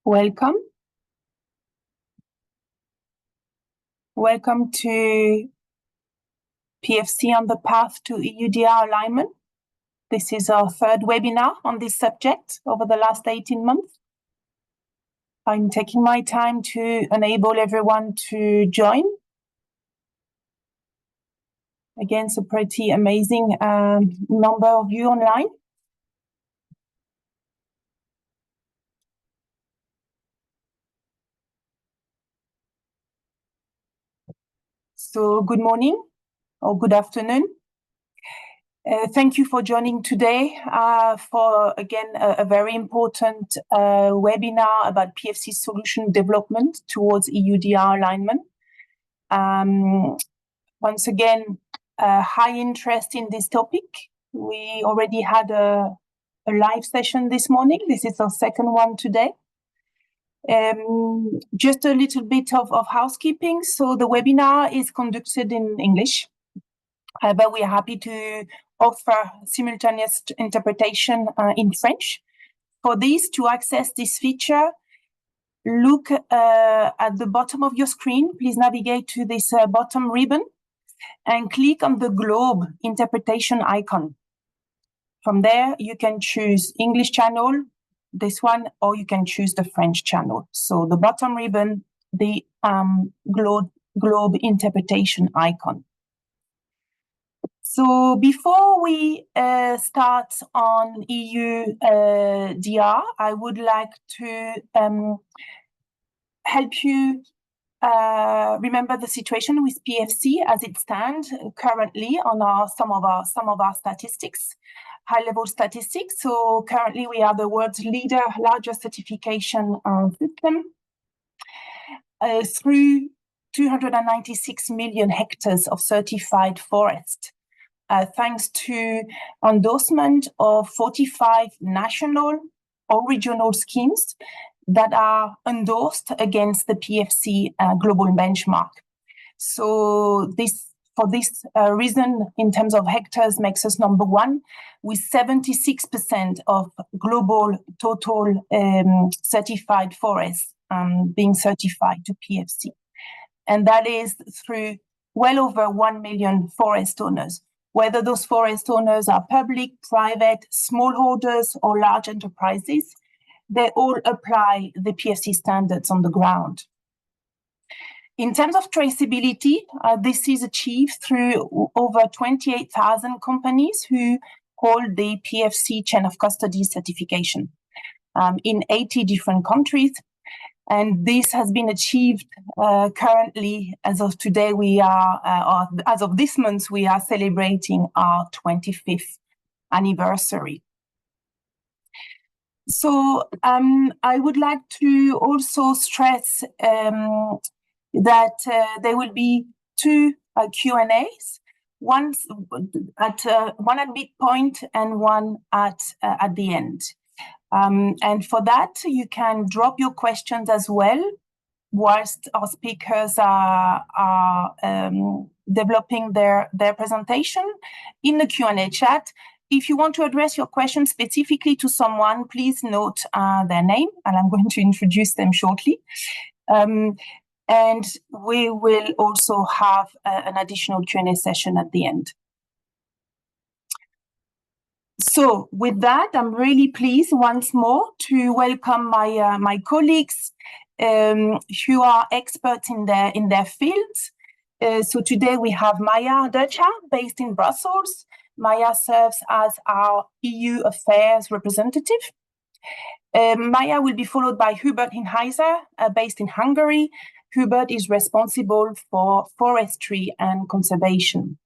Welcome. Welcome to PFC on the path to EUDR alignment. This is our third webinar on this subject over the last 18 months. I'm taking my time to enable everyone to join. Again, it's a pretty amazing number of you online. So good morning or good afternoon. Thank you for joining today for, again, a very important webinar about PFC solution development towards EUDR alignment. Once again, high interest in this topic. We already had a live session this morning. This is our second one today. Just a little bit of housekeeping. So the webinar is conducted in English, but we are happy to offer simultaneous interpretation in French. For this, to access this feature, look at the bottom of your screen. Please navigate to this bottom ribbon and click on the globe interpretation icon. From there, you can choose English channel, this one, or you can choose the French channel. So the bottom ribbon, the globe interpretation icon. So before we start on EUDR, I would like to help you remember the situation with PFC as it stands currently on some of our statistics, high-level statistics. So currently we are the world's largest certification system through 296 million hectares of certified forest. Thanks to endorsement of 45 national or regional schemes that are endorsed against the PFC global benchmark. So for this reason, in terms of hectares, makes us number one, with 76% of global total certified forests being certified to PFC. And that is through well over 1 million forest owners. Whether those forest owners are public, private, smallholders, or large enterprises, they all apply the PFC standards on the ground. In terms of traceability, this is achieved through over 28,000 companies who hold the PFC chain of custody certification in 80 different countries. And this has been achieved currently, as of today, as of this month, we are celebrating our 25th anniversary. So I would like to also stress that there will be two Q&As, one at midpoint and one at the end. And for that, you can drop your questions as well, whilst our speakers are developing their presentation in the Q&A chat. If you want to address your question specifically to someone, please note their name, and I'm going to introduce them shortly. And we will also have an additional Q&A session at the end. So with that, I'm really pleased once more to welcome my colleagues who are experts in their fields. So today we have Maya Dercha, based in Brussels. Maya serves as our EU Affairs representative. Maya will be followed by Hubert Hinheiser, based in Hungary. Hubert is responsible for forestry and conservation.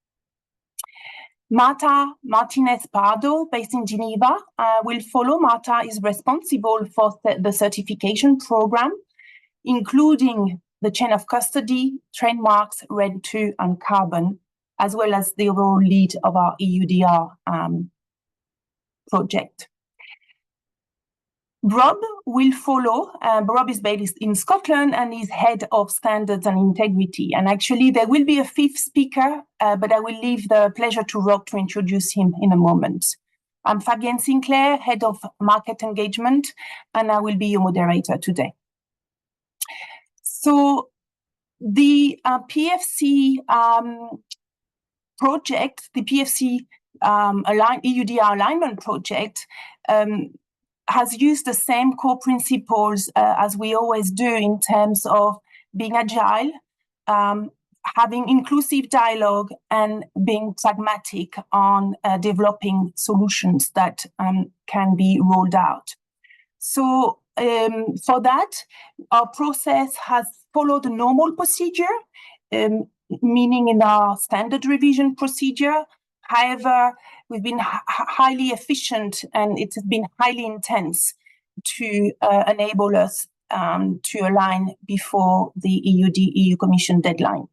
Marta Martinez-Pardo, based in Geneva, will follow. Marta is responsible for the certification program, including the chain of custody, trademarks, RED 2, and carbon, as well as the overall lead of our EUDR project. Rob will follow. Rob is based in Scotland and is head of standards and integrity. And actually, there will be a fifth speaker, but I will leave the pleasure to Rob to introduce him in a moment. I'm Fabienne Sinclair, Head of Market Engagement, and I will be your moderator today. So the PFC project, the PFC EUDR alignment project, has used the same core principles as we always do in terms of being agile, having inclusive dialogue, and being pragmatic on developing solutions that can be rolled out. So for that, our process has followed a normal procedure, meaning in our standard revision procedure. However, we've been highly efficient, and it has been highly intense to enable us to align before the EU Commission deadline.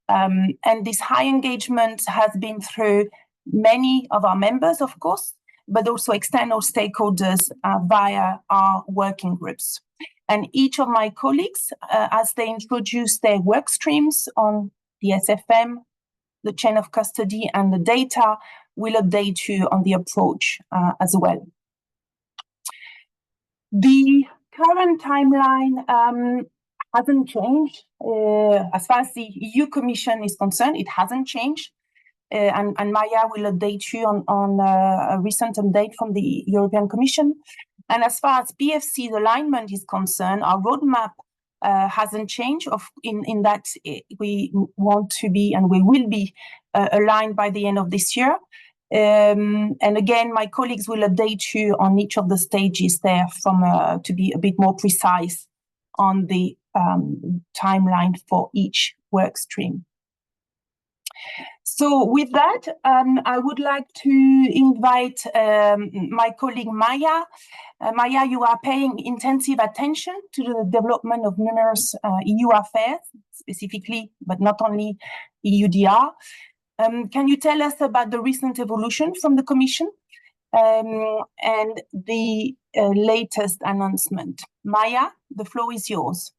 And this high engagement has been through many of our members, of course, but also external stakeholders via our working groups. And each of my colleagues, as they introduce their work streams on the SFM, the chain of custody, and the data, will update you on the approach as well. The current timeline hasn't changed. As far as the EU Commission is concerned, it hasn't changed. And Maya will update you on a recent update from the European Commission. And as far as PFC's alignment is concerned, our roadmap hasn't changed in that we want to be, and we will be aligned by the end of this year. And again, my colleagues will update you on each of the stages there to be a bit more precise on the timeline for each work stream. So with that, I would like to invite my colleague Maya. Maya, you are paying intensive attention to the development of numerous EU affairs, specifically, but not only EUDR. Can you tell us about the recent evolution from the Commission and the latest announcement? Maya, the floor is yours.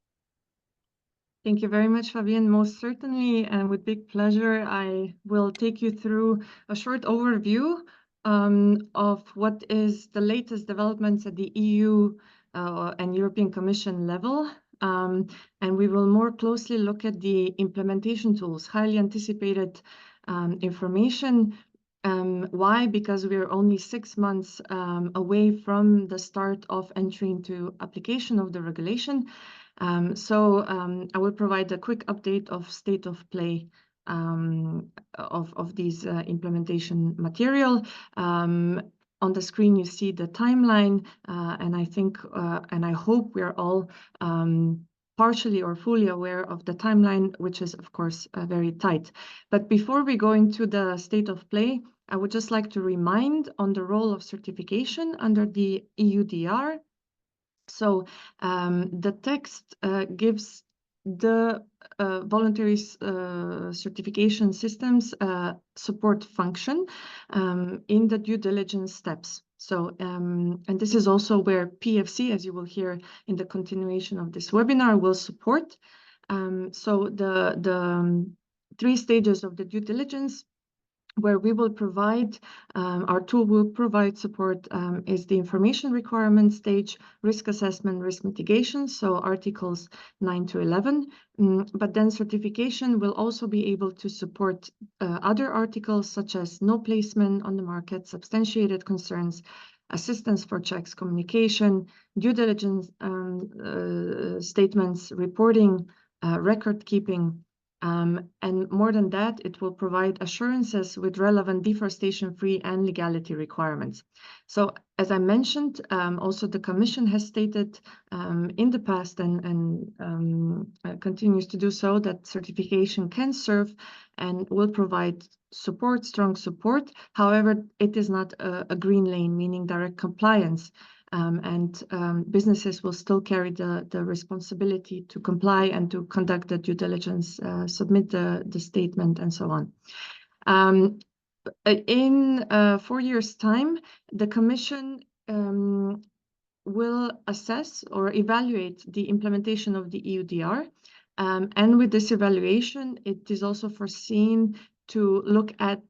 Thank you very much, Fabienne. Most certainly, and with big pleasure, I will take you through a short overview of what is the latest developments at the EU and European Commission level. And we will more closely look at the implementation tools, highly anticipated information. Why? Because we are only 6 months away from the start of entry into application of the regulation. So I will provide a quick update of state of play of these implementation material. On the screen, you see the timeline, and I think, and I hope we're all partially or fully aware of the timeline, which is, of course, very tight. But before we go into the state of play, I would just like to remind on the role of certification under the EUDR. So the text gives the voluntary certification systems support function in the due diligence steps. So, and this is also where PFC, as you will hear in the continuation of this webinar, will support. So the 3 stages of the due diligence where we will provide, our tool will provide support is the information requirement stage, risk assessment, risk mitigation, so articles 9 to 11. But then certification will also be able to support other articles such as no placement on the market, substantiated concerns, assistance for checks, communication, due diligence statements, reporting, record keeping. And more than that, it will provide assurances with relevant deforestation-free and legality requirements. So, as I mentioned, also the Commission has stated in the past and continues to do so that certification can serve and will provide support, strong support. However, it is not a green lane, meaning direct compliance. Businesses will still carry the responsibility to comply and to conduct the due diligence, submit the statement, and so on. In 4 years' time, the Commission will assess or evaluate the implementation of the EUDR. And with this evaluation, it is also foreseen to look at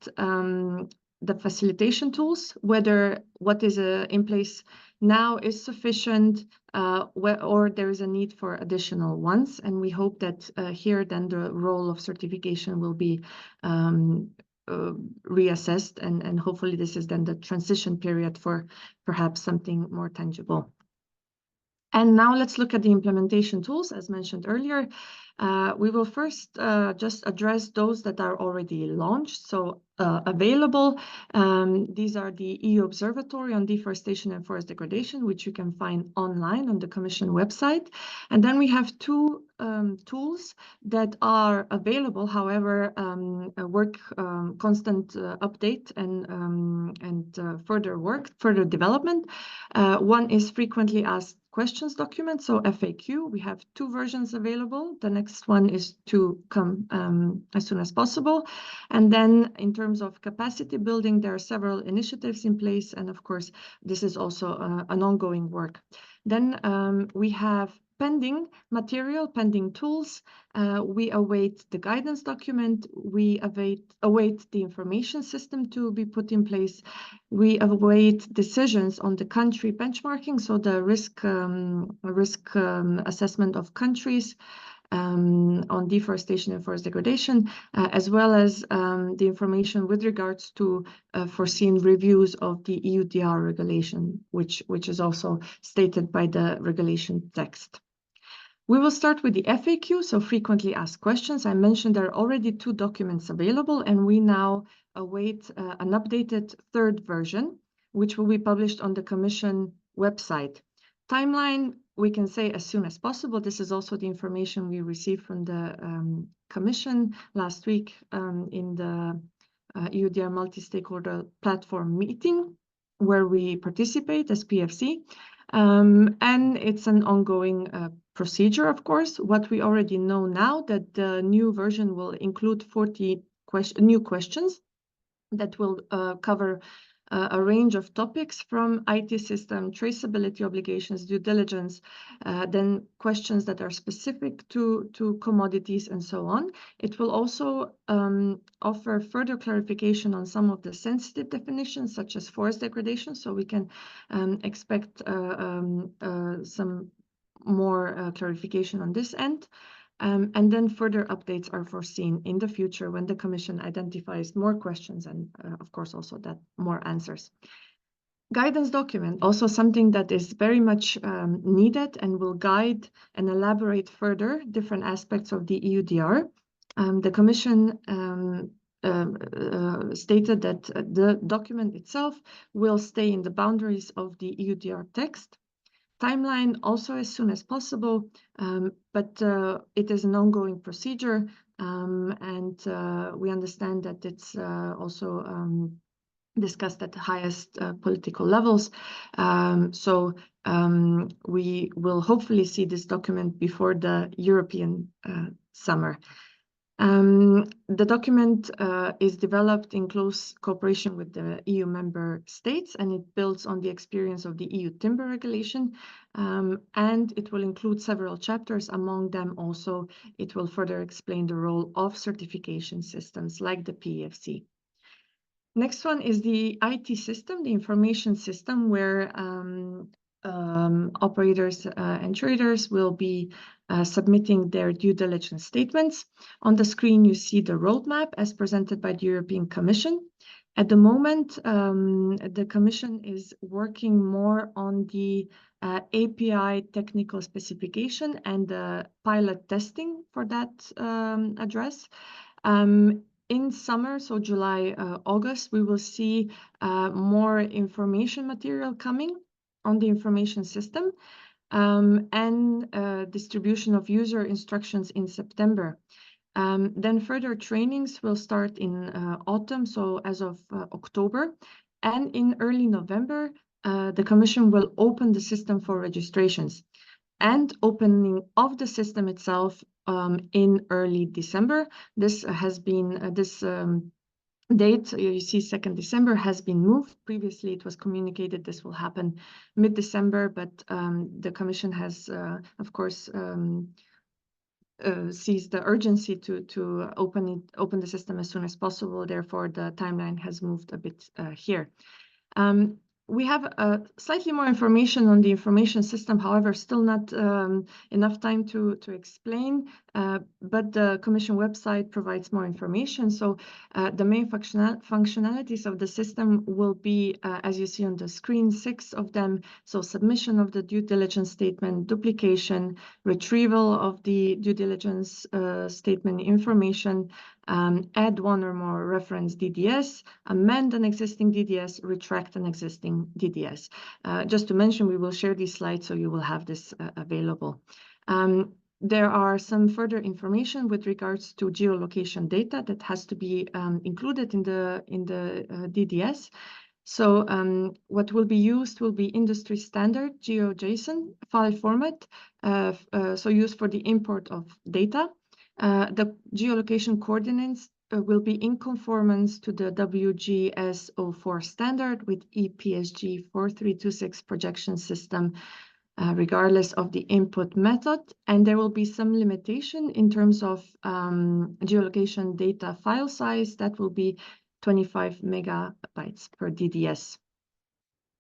the facilitation tools, whether what is in place now is sufficient, or there is a need for additional ones. And we hope that here then the role of certification will be reassessed, and hopefully this is then the transition period for perhaps something more tangible. And now let's look at the implementation tools. As mentioned earlier, we will first just address those that are already launched, so available. These are the EU Observatory on Deforestation and Forest Degradation, which you can find online on the Commission website. And then we have two tools that are available, however, work constant update and further development. One is frequently asked questions document, so FAQ. We have two versions available. The next one is to come as soon as possible. And then in terms of capacity building, there are several initiatives in place. And of course, this is also an ongoing work. Then we have pending material, pending tools. We await the guidance document. We await the information system to be put in place. We await decisions on the country benchmarking, so the risk assessment of countries on deforestation and forest degradation, as well as the information with regards to foreseen reviews of the EUDR regulation, which is also stated by the regulation text. We will start with the FAQ, so frequently asked questions. I mentioned there are already two documents available, and we now await an updated third version, which will be published on the Commission website. Timeline, we can say as soon as possible. This is also the information we received from the Commission last week in the EUDR multi-stakeholder platform meeting, where we participate as PFC. And it's an ongoing procedure, of course. What we already know now, that the new version will include 40 new questions that will cover a range of topics from IT system, traceability obligations, due diligence, then questions that are specific to commodities and so on. It will also offer further clarification on some of the sensitive definitions, such as forest degradation, so we can expect some more clarification on this end. And then further updates are foreseen in the future when the Commission identifies more questions and, of course, also that more answers. Guidance document, also something that is very much needed and will guide and elaborate further different aspects of the EUDR. The Commission stated that the document itself will stay in the boundaries of the EUDR text. Timeline also as soon as possible, but it is an ongoing procedure, and we understand that it's also discussed at the highest political levels. So we will hopefully see this document before the European summer. The document is developed in close cooperation with the EU member states, and it builds on the experience of the EU timber regulation, and it will include several chapters. Among them also, it will further explain the role of certification systems like the PEFC. Next one is the IT system, the information system, where operators and traders will be submitting their due diligence statements. On the screen, you see the roadmap as presented by the European Commission. At the moment, the Commission is working more on the API technical specification and the pilot testing for that address. In summer, so July, August, we will see more information material coming on the information system, and distribution of user instructions in September. Then further trainings will start in autumn, so as of October. And in early November, the Commission will open the system for registrations, and opening of the system itself in early December. This has been, date, you see 2nd December, has been moved. Previously, it was communicated this will happen mid-December, but the Commission has, of course, sees the urgency to open the system as soon as possible. Therefore, the timeline has moved a bit here. We have slightly more information on the information system, however, still not enough time to explain, but the Commission website provides more information. So the main functionalities of the system will be, as you see on the screen, 6 of them. So submission of the due diligence statement, duplication, retrieval of the due diligence statement information, add 1 or more reference DDS, amend an existing DDS, retract an existing DDS. Just to mention, we will share these slides, so you will have this available. There are some further information with regards to geolocation data that has to be included in the DDS. So what will be used will be industry standard GeoJSON file format, so used for the import of data. The geolocation coordinates will be in conformance to the WGS04 standard with EPSG 4326 projection system, regardless of the input method. And there will be some limitation in terms of geolocation data file size. That will be 25 megabytes per DDS.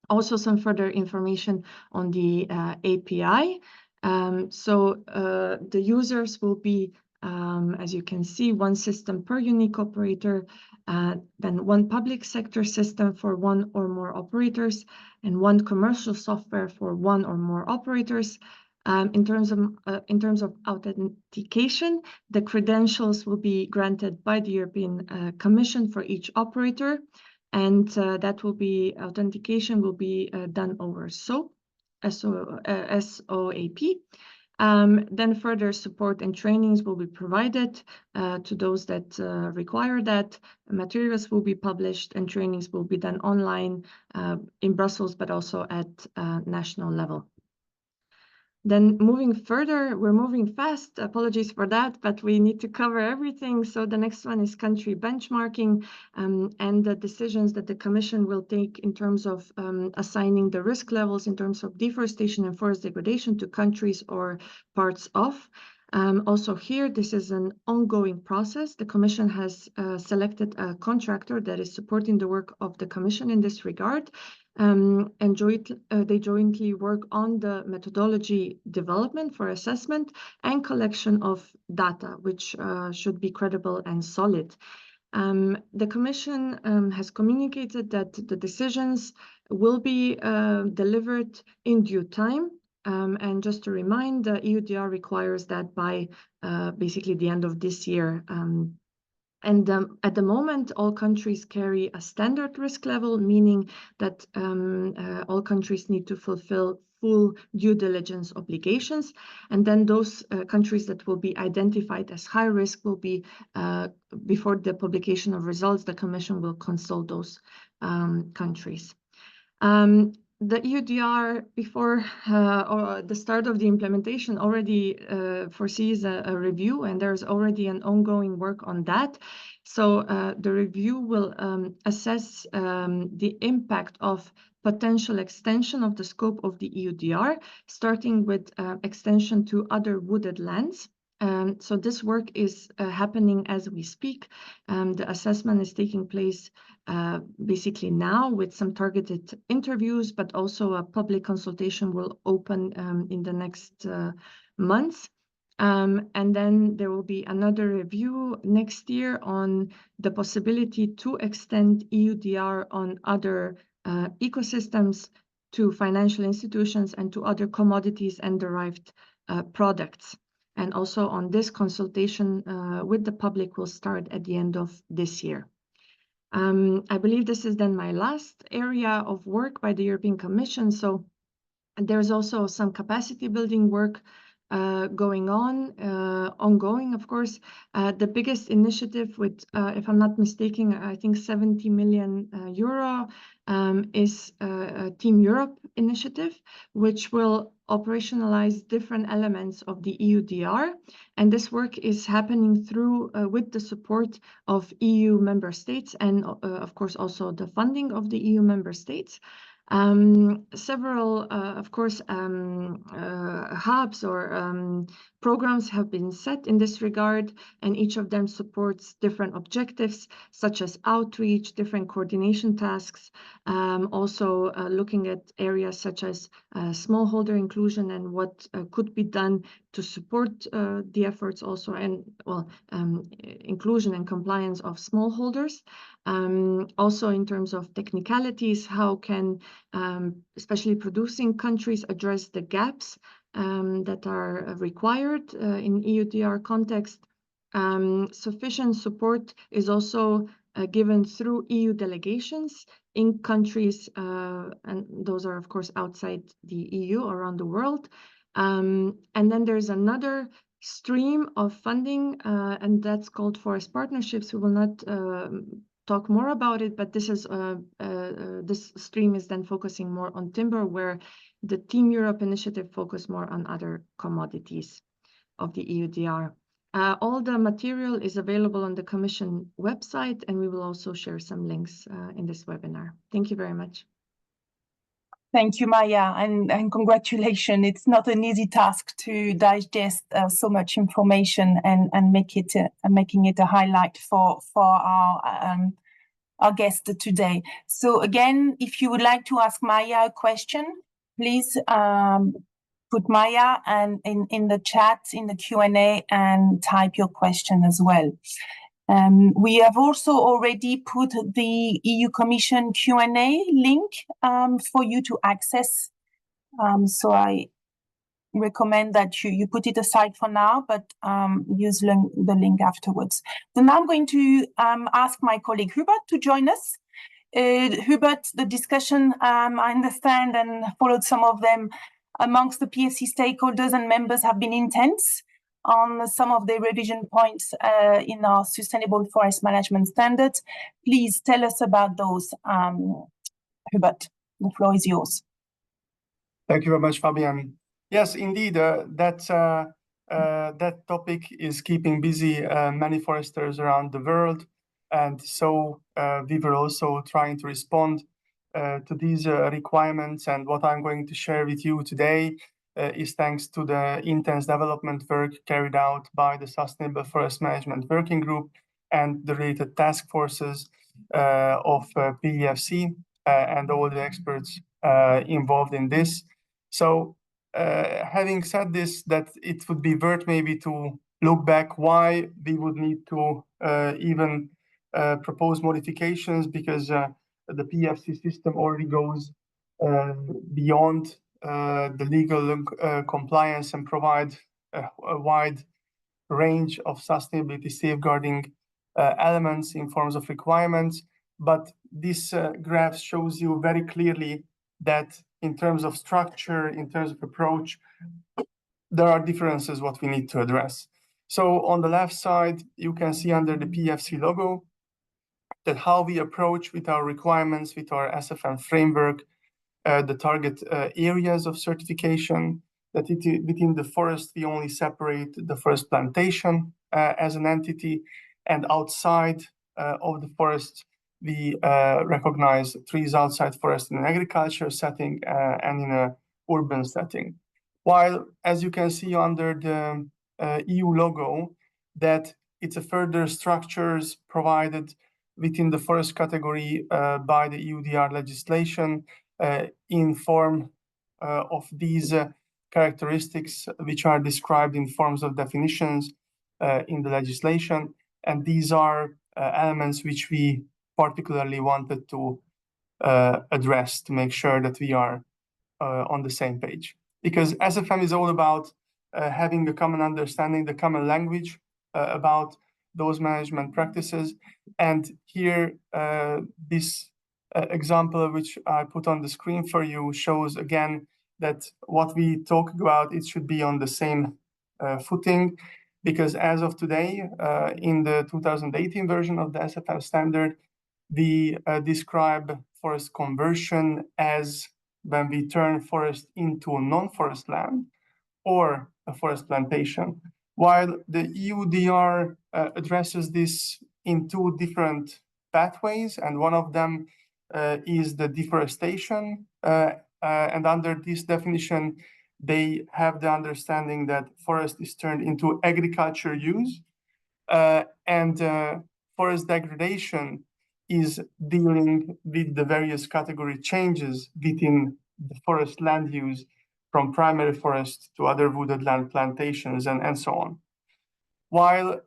Also, some further information on the API. The users will be, as you can see, 1 system per unique operator, then 1 public sector system for 1 or more operators, and 1 commercial software for 1 or more operators. In terms of authentication, the credentials will be granted by the European Commission for each operator, and authentication will be done over SOAP. Then further support and trainings will be provided to those that require that. Materials will be published and trainings will be done online in Brussels, but also at national level. Then moving further, we're moving fast, apologies for that, but we need to cover everything. So the next one is country benchmarking and the decisions that the Commission will take in terms of assigning the risk levels in terms of deforestation and forest degradation to countries or parts of. Also here, this is an ongoing process. The Commission has selected a contractor that is supporting the work of the Commission in this regard. And they jointly work on the methodology development for assessment and collection of data, which should be credible and solid. The Commission has communicated that the decisions will be delivered in due time. And just to remind, the EUDR requires that by basically the end of this year. At the moment, all countries carry a standard risk level, meaning that all countries need to fulfill full due diligence obligations. And then those countries that will be identified as high risk will be, before the publication of results, the Commission will consult those countries. The EUDR, before or the start of the implementation, already foresees a review, and there's already an ongoing work on that. So the review will assess the impact of potential extension of the scope of the EUDR, starting with extension to other wooded lands. So this work is happening as we speak. The assessment is taking place basically now with some targeted interviews, but also a public consultation will open in the next months. And then there will be another review next year on the possibility to extend EUDR on other ecosystems, to financial institutions, and to other commodities and derived products. And also on this consultation with the public will start at the end of this year. I believe this is then my last area of work by the European Commission. So there's also some capacity building work going on, ongoing, of course. The biggest initiative with, if I'm not mistaken, I think 70 million euro is a Team Europe initiative, which will operationalize different elements of the EUDR. And this work is happening through with the support of EU member states and of course also the funding of the EU member states. Several, of course, hubs or programs have been set in this regard, and each of them supports different objectives, such as outreach, different coordination tasks, also looking at areas such as smallholder inclusion and what could be done to support the efforts also, and well, inclusion and compliance of smallholders. Also in terms of technicalities, how can especially producing countries address the gaps that are required in EUDR context. Sufficient support is also given through EU delegations in countries, and those are of course outside the EU, around the world. And then there's another stream of funding, and that's called forest partnerships. We will not talk more about it, but this is this stream is then focusing more on timber, where the Team Europe initiative focus more on other commodities of the EUDR. All the material is available on the Commission website, and we will also share some links in this webinar. Thank you very much. Thank you, Maya, and congratulations. It's not an easy task to digest so much information and making it a highlight for our guest today. So again, if you would like to ask Maya a question, please put Maya and in the chat, in the Q&A, and type your question as well. We have also already put the EU Commission Q&A link for you to access. So I recommend that you put it aside for now, but use the link afterwards. So now I'm going to ask my colleague Hubert to join us. Hubert, the discussion, I understand, and followed some of them amongst the PFC stakeholders and members, have been intense on some of the revision points in our sustainable forest management standards. Please tell us about those. Hubert, the floor is yours. Thank you very much, Fabienne. Yes, indeed, that topic is keeping busy many foresters around the world. And so we were also trying to respond to these requirements. And what I'm going to share with you today is thanks to the intense development work carried out by the Sustainable Forest Management Working Group and the related task forces of PEFC and all the experts involved in this. So having said this, that it would be worth maybe to look back why we would need to even propose modifications, because the PFC system already goes beyond the legal compliance and provide a wide range of sustainability safeguarding elements in forms of requirements. But this graph shows you very clearly that in terms of structure, in terms of approach, there are differences what we need to address. So on the left side, you can see under the PFC logo that how we approach with our requirements, with our SFM framework, the target areas of certification, that within the forest, we only separate the forest plantation as an entity, and outside of the forest, we recognize trees outside forest in an agriculture setting and in an urban setting. While, as you can see under the EU logo, that it's a further structures provided within the forest category by the EUDR legislation in form of these characteristics, which are described in forms of definitions in the legislation. And these are elements which we particularly wanted to address to make sure that we are on the same page. Because SFM is all about having a common understanding, the common language about those management practices. And here, this example, which I put on the screen for you, shows again that what we talk about, it should be on the same footing. Because as of today, in the 2018 version of the SFM standard, we describe forest conversion as when we turn forest into a non-forest land or a forest plantation, while the EUDR addresses this in two different pathways, and one of them is the deforestation. And under this definition, they have the understanding that forest is turned into agriculture use, and forest degradation is dealing with the various category changes within the forest land use, from primary forest to other wooded land plantations and so on. While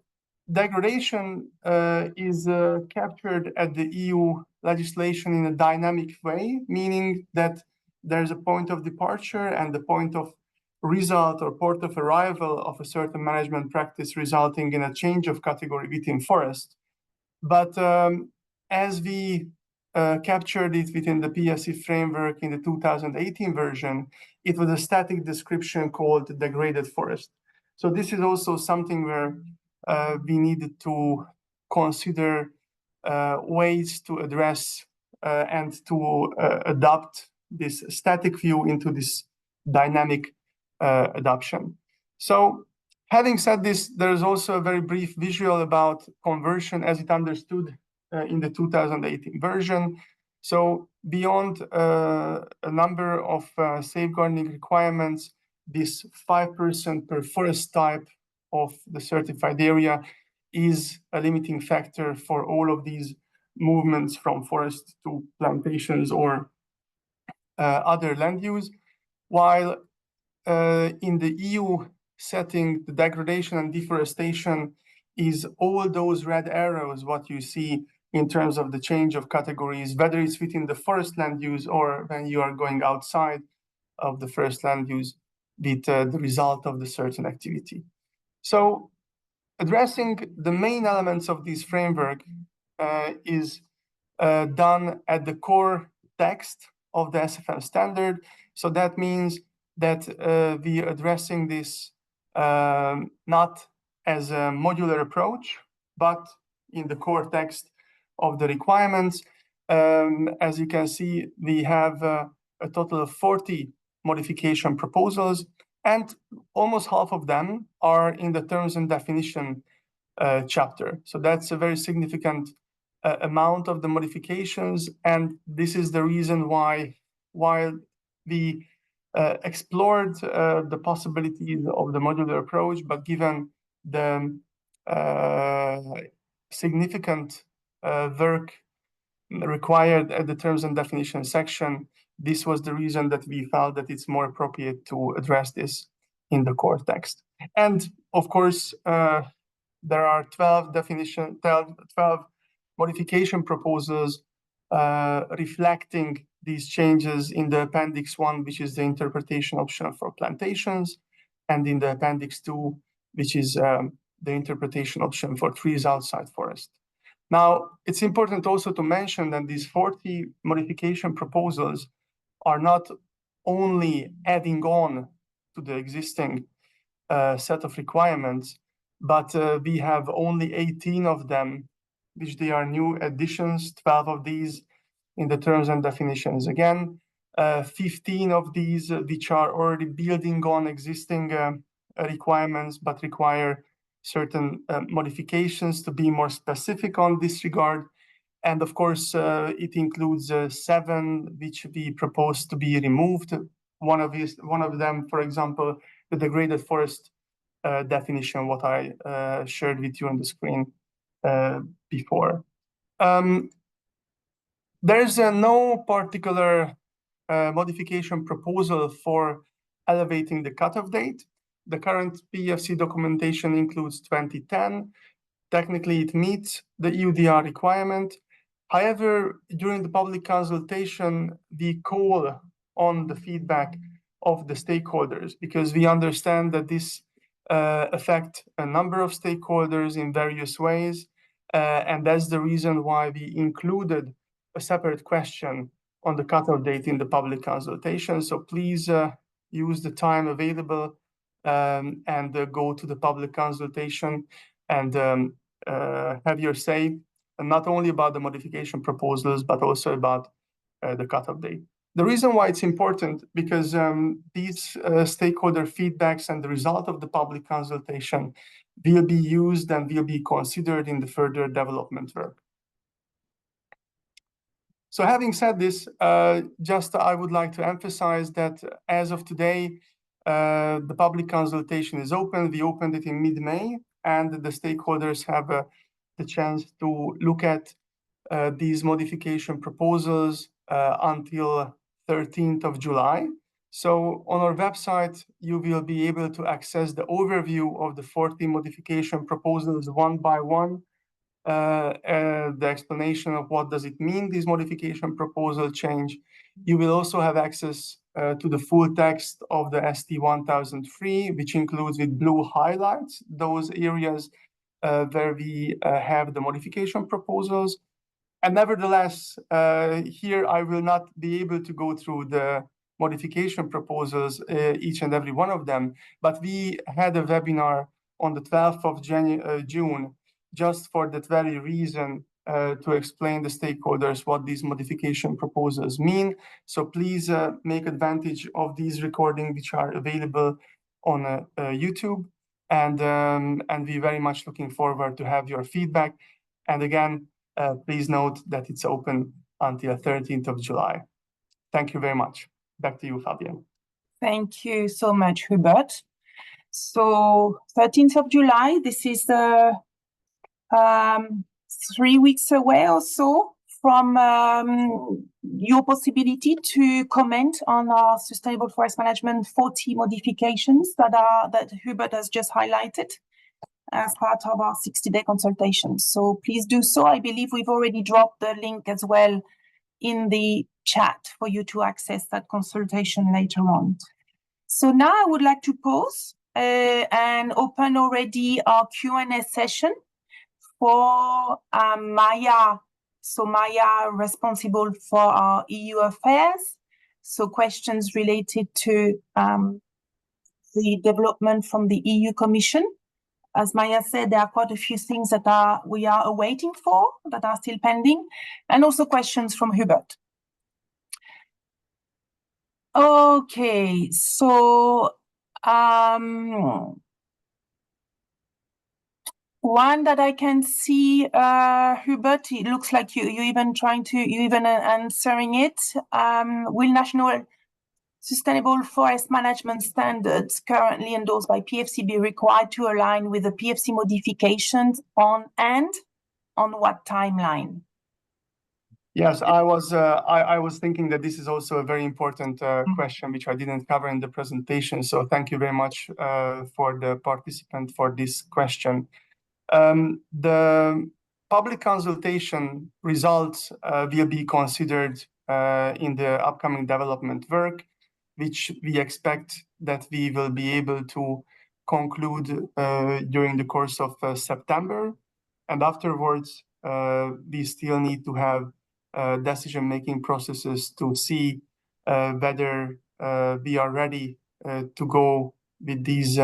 degradation is captured at the EU legislation in a dynamic way, meaning that there's a point of departure and the point of result or port of arrival of a certain management practice resulting in a change of category within forest. But as we captured it within the PFC framework in the 2018 version, it was a static description called degraded forest. So this is also something where we needed to consider ways to address and to adopt this static view into this dynamic adoption. So having said this, there is also a very brief visual about conversion as it understood in the 2018 version. So beyond a number of safeguarding requirements, this 5% per forest type of the certified area is a limiting factor for all of these movements from forest to plantations or other land use. While in the EU setting, the degradation and deforestation is all those red arrows, what you see in terms of the change of categories, whether it's within the forest land use or when you are going outside of the first land use with the result of the certain activity. So addressing the main elements of this framework is done at the core text of the SFM standard. So that means that we are addressing this not as a modular approach, but in the core text of the requirements. As you can see, we have a total of 40 modification proposals, and almost half of them are in the terms and definition chapter. So that's a very significant amount of the modifications, and this is the reason why, while we explored the possibilities of the modular approach, but given the significant work required at the terms and definition section, this was the reason that we felt that it's more appropriate to address this in the core text. And of course, there are 12 modification proposals reflecting these changes in the Appendix 1, which is the interpretation option for plantations, and in the Appendix 2, which is the interpretation option for trees outside forest. Now, it's important also to mention that these 40 modification proposals are not only adding on to the existing set of requirements, but we have only 18 of them, which they are new additions, 12 of these in the terms and definitions. Again, 15 of these which are already building on existing requirements, but require certain modifications to be more specific on this regard. And of course, it includes 7 which we propose to be removed. One of them, for example, the degraded forest definition, what I shared with you on the screen before. There's no particular modification proposal for elevating the cutoff date. The current PFC documentation includes 2010. Technically, it meets the EUDR requirement. However, during the public consultation, we call on the feedback of the stakeholders because we understand that this affects a number of stakeholders in various ways. And that's the reason why we included a separate question on the cutoff date in the public consultation. So please use the time available and go to the public consultation and have your say, and not only about the modification proposals, but also about the cutoff date. The reason why it's important, because these stakeholder feedbacks and the result of the public consultation will be used and will be considered in the further development work. So having said this, I would like to emphasize that as of today, the public consultation is open. We opened it in mid-May, and the stakeholders have the chance to look at these modification proposals until 13th of July. So on our website, you will be able to access the overview of the 40 modification proposals one by one, the explanation of what does it mean, this modification proposal change. You will also have access to the full text of the ST1003, which includes with blue highlights those areas where we have the modification proposals. And nevertheless, here I will not be able to go through the modification proposals, each and every one of them, but we had a webinar on the 12th of June, just for that very reason, to explain the stakeholders what these modification proposals mean. So please make advantage of these recordings, which are available on YouTube. And we're very much looking forward to have your feedback. And again, please note that it's open until 13th of July. Thank you very much. Back to you, Fabienne. Thank you so much, Hubert. So 13th of July, this is 3 weeks away or so from your possibility to comment on our Sustainable Forest Management 40 modifications that Hubert has just highlighted as part of our 60-day consultation. So please do so. I believe we've already dropped the link as well in the chat for you to access that consultation later on. So now I would like to pause and open already our Q&A session for Maya. So Maya, responsible for our EU affairs. So questions related to the development from the EU Commission. As Maya said, there are quite a few things that we are awaiting for, that are still pending, and also questions from Hubert. Okay, so one that I can see, Hubert, it looks like you even answering it. Will national Sustainable Forest Management standards currently endorsed by PFC be required to align with the PFC modifications on what timeline? Yes, I was thinking that this is also a very important question, which I didn't cover in the presentation. So thank you very much for the participant for this question. The public consultation results will be considered in the upcoming development work, which we expect that we will be able to conclude during the course of September. And afterwards, we still need to have decision-making processes to see whether we are ready to go with these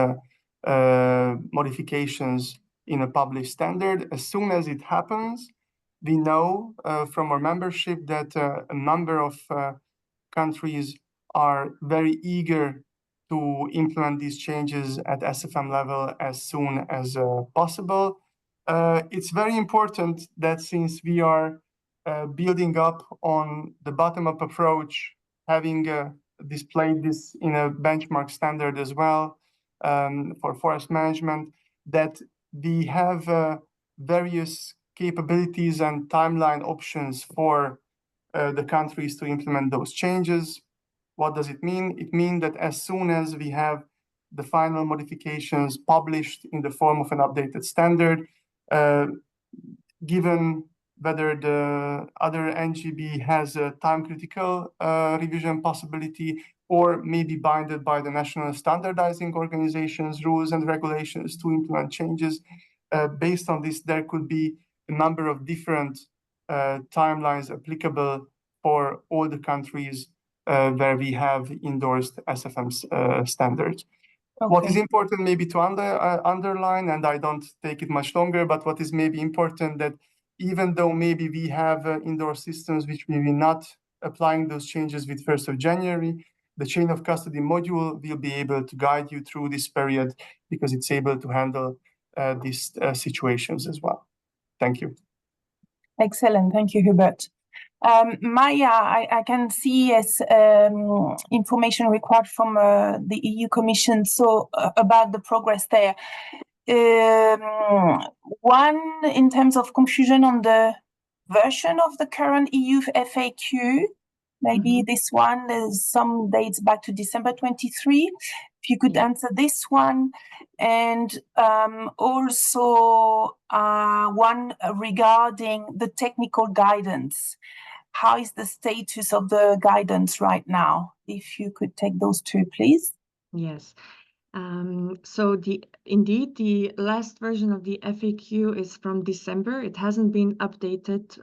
modifications in a published standard. As soon as it happens, we know from our membership that a number of countries are very eager to implement these changes at SFM level as soon as possible. It's very important that since we are building up on the bottom-up approach, having displayed this in a benchmark standard as well for forest management, that we have various capabilities and timeline options for the countries to implement those changes. What does it mean? It means that as soon as we have the final modifications published in the form of an updated standard, given whether the other NGB has a time-critical revision possibility or may be bounded by the national standardizing organizations, rules and regulations to implement changes. Based on this, there could be a number of different timelines applicable for all the countries where we have endorsed SFM standards. Okay. What is important maybe to underline, and I don't take it much longer, but what is maybe important that even though maybe we have endorsed systems which we will not applying those changes with 1st of January, the chain of custody module will be able to guide you through this period because it's able to handle these situations as well. Thank you. Excellent. Thank you, Hubert. Maya, I can see as information required from the EU Commission, so about the progress there. One, in terms of confusion on the version of the current EU FAQ, maybe this one is some dates back to December 23. If you could answer this one, and also one regarding the technical guidance. How is the status of the guidance right now? If you could take those two, please. Yes. So indeed, the last version of the FAQ is from December. It hasn't been updated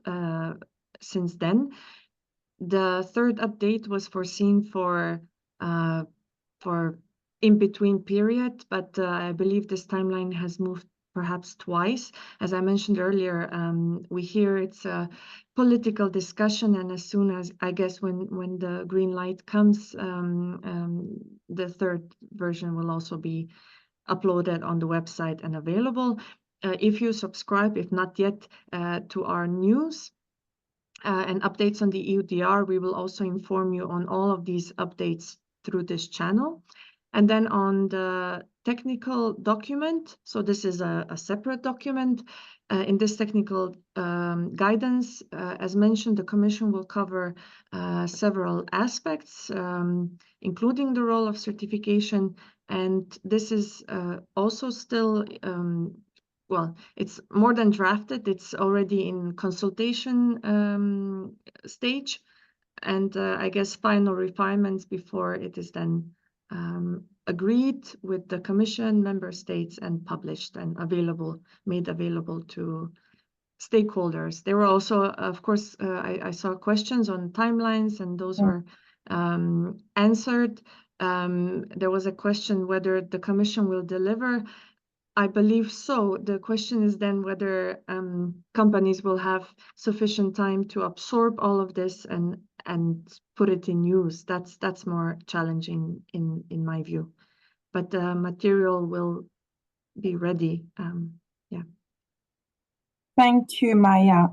since then. The third update was foreseen for in-between period, but I believe this timeline has moved perhaps twice. As I mentioned earlier, we hear it's a political discussion, and as soon as, I guess, when the green light comes, the third version will also be uploaded on the website and available. If you subscribe, if not yet, to our news and updates on the EUDR, we will also inform you on all of these updates through this channel. And then on the technical document, so this is a separate document. In this technical guidance, as mentioned, the Commission will cover several aspects, including the role of certification. And this is also still, well, it's more than drafted. It's already in consultation stage. And I guess final refinements before it is then agreed with the Commission, member states, and published and made available to stakeholders. There were also, of course, I saw questions on timelines, and those were answered. There was a question whether the Commission will deliver. I believe so. The question is then whether companies will have sufficient time to absorb all of this and put it in use. That's more challenging in my view. But the material will be ready. Yeah. Thank you, Maya.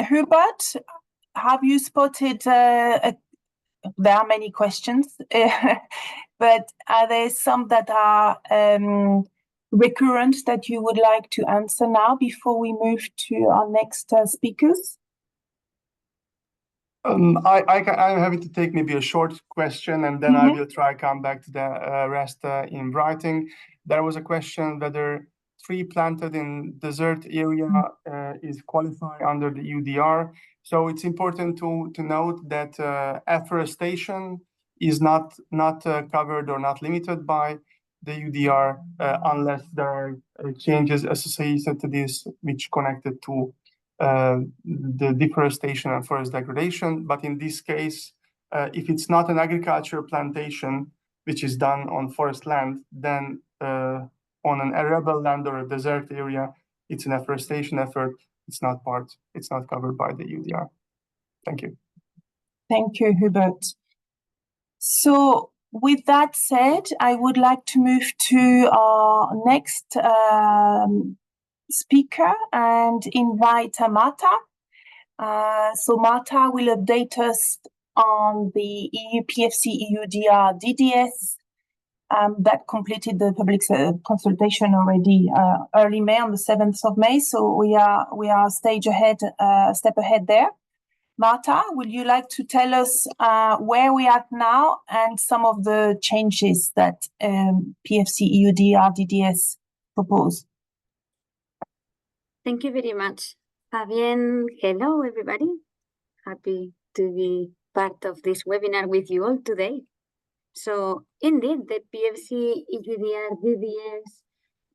Hubert, have you spotted? There are many questions, but are there some that are recurrent that you would like to answer now before we move to our next speakers? I'm happy to take maybe a short question, and then I will try to come back to the rest in writing. There was a question whether tree planted in desert area is qualified under the EUDR. So it's important to note that afforestation is not covered or not limited by the EUDR unless there are changes associated to this which connected to the deforestation and forest degradation. But in this case, if it's not an agricultural plantation which is done on forest land, then on an arable land or a desert area, it's an afforestation effort. It's not covered by the EUDR. Thank you. Thank you, Hubert. So with that said, I would like to move to our next speaker and invite Marta. So Marta will update us on the EU PFC EUDR DDS that completed the public consultation already early May, on the 7th of May. So we are a step ahead there. Marta, would you like to tell us where we are now and some of the changes that PFC EUDR DDS propose? Thank you very much, Fabienne. Hello, everybody. Happy to be part of this webinar with you all today. So indeed, the PFC EUDR DDS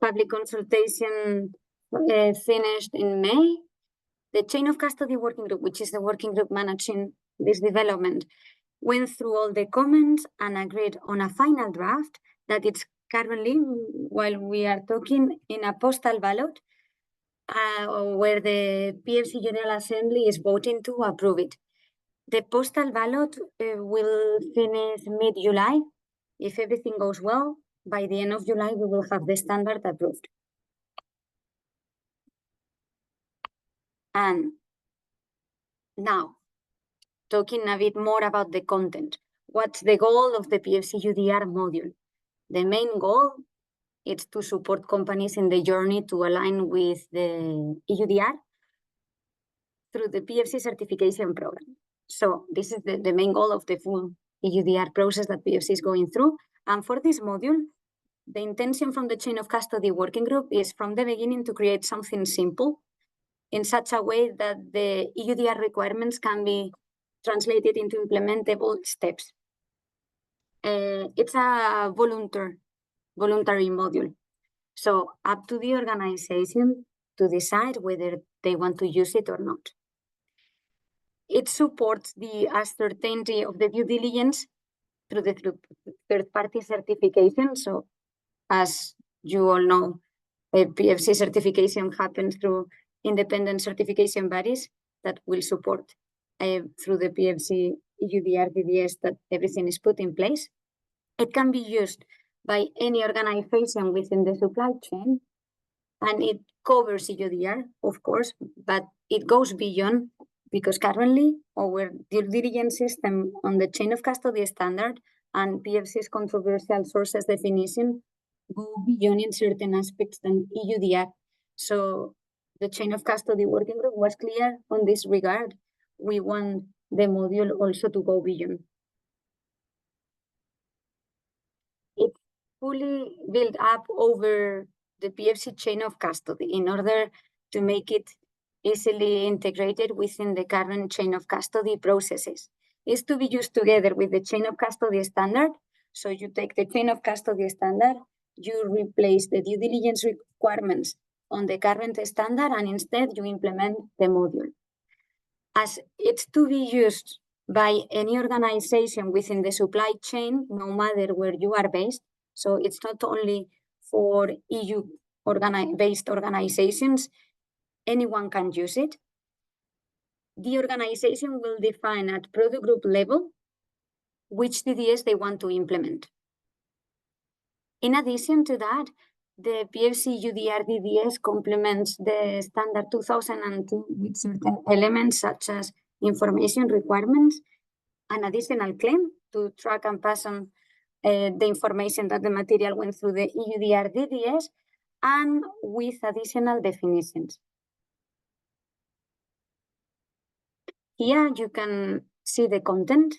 public consultation finished in May. The Chain of Custody Working Group, which is the working group managing this development, went through all the comments and agreed on a final draft that it's currently, while we are talking, in a postal ballot where the PFC General Assembly is voting to approve it. The postal ballot will finish mid-July. If everything goes well, by the end of July, we will have the standard approved. And now, talking a bit more about the content. What's the goal of the PFC EUDR module? The main goal is to support companies in the journey to align with the EUDR through the PFC certification program. So this is the main goal of the full EUDR process that PFC is going through. And for this module, the intention from the chain of custody working group is from the beginning to create something simple in such a way that the EUDR requirements can be translated into implementable steps. It's a voluntary module. So up to the organization to decide whether they want to use it or not. It supports the uncertainty of the due diligence through the third-party certification. So as you all know, a PFC certification happens through independent certification bodies that will support through the PFC EUDR DDS that everything is put in place. It can be used by any organization within the supply chain, and it covers EUDR, of course, but it goes beyond, because currently our due diligence system on the chain of custody standard and PFC's controversial sources definition go beyond in certain aspects than EUDR. So the chain of custody working group was clear on this regard. We want the module also to go beyond. It's fully built up over the PFC chain of custody in order to make it easily integrated within the current chain of custody processes. It's to be used together with the chain of custody standard. So you take the chain of custody standard, you replace the due diligence requirements on the current standard, and instead you implement the module. As it's to be used by any organization within the supply chain, no matter where you are based. So it's not only for EU-based organizations, anyone can use it. The organization will define at product group level which DDS they want to implement. In addition to that, the PFC EUDR DDS complements the standard 2002 with certain elements such as information requirements, an additional claim to track and pass on the information that the material went through the EUDR DDS, and with additional definitions. Here you can see the content.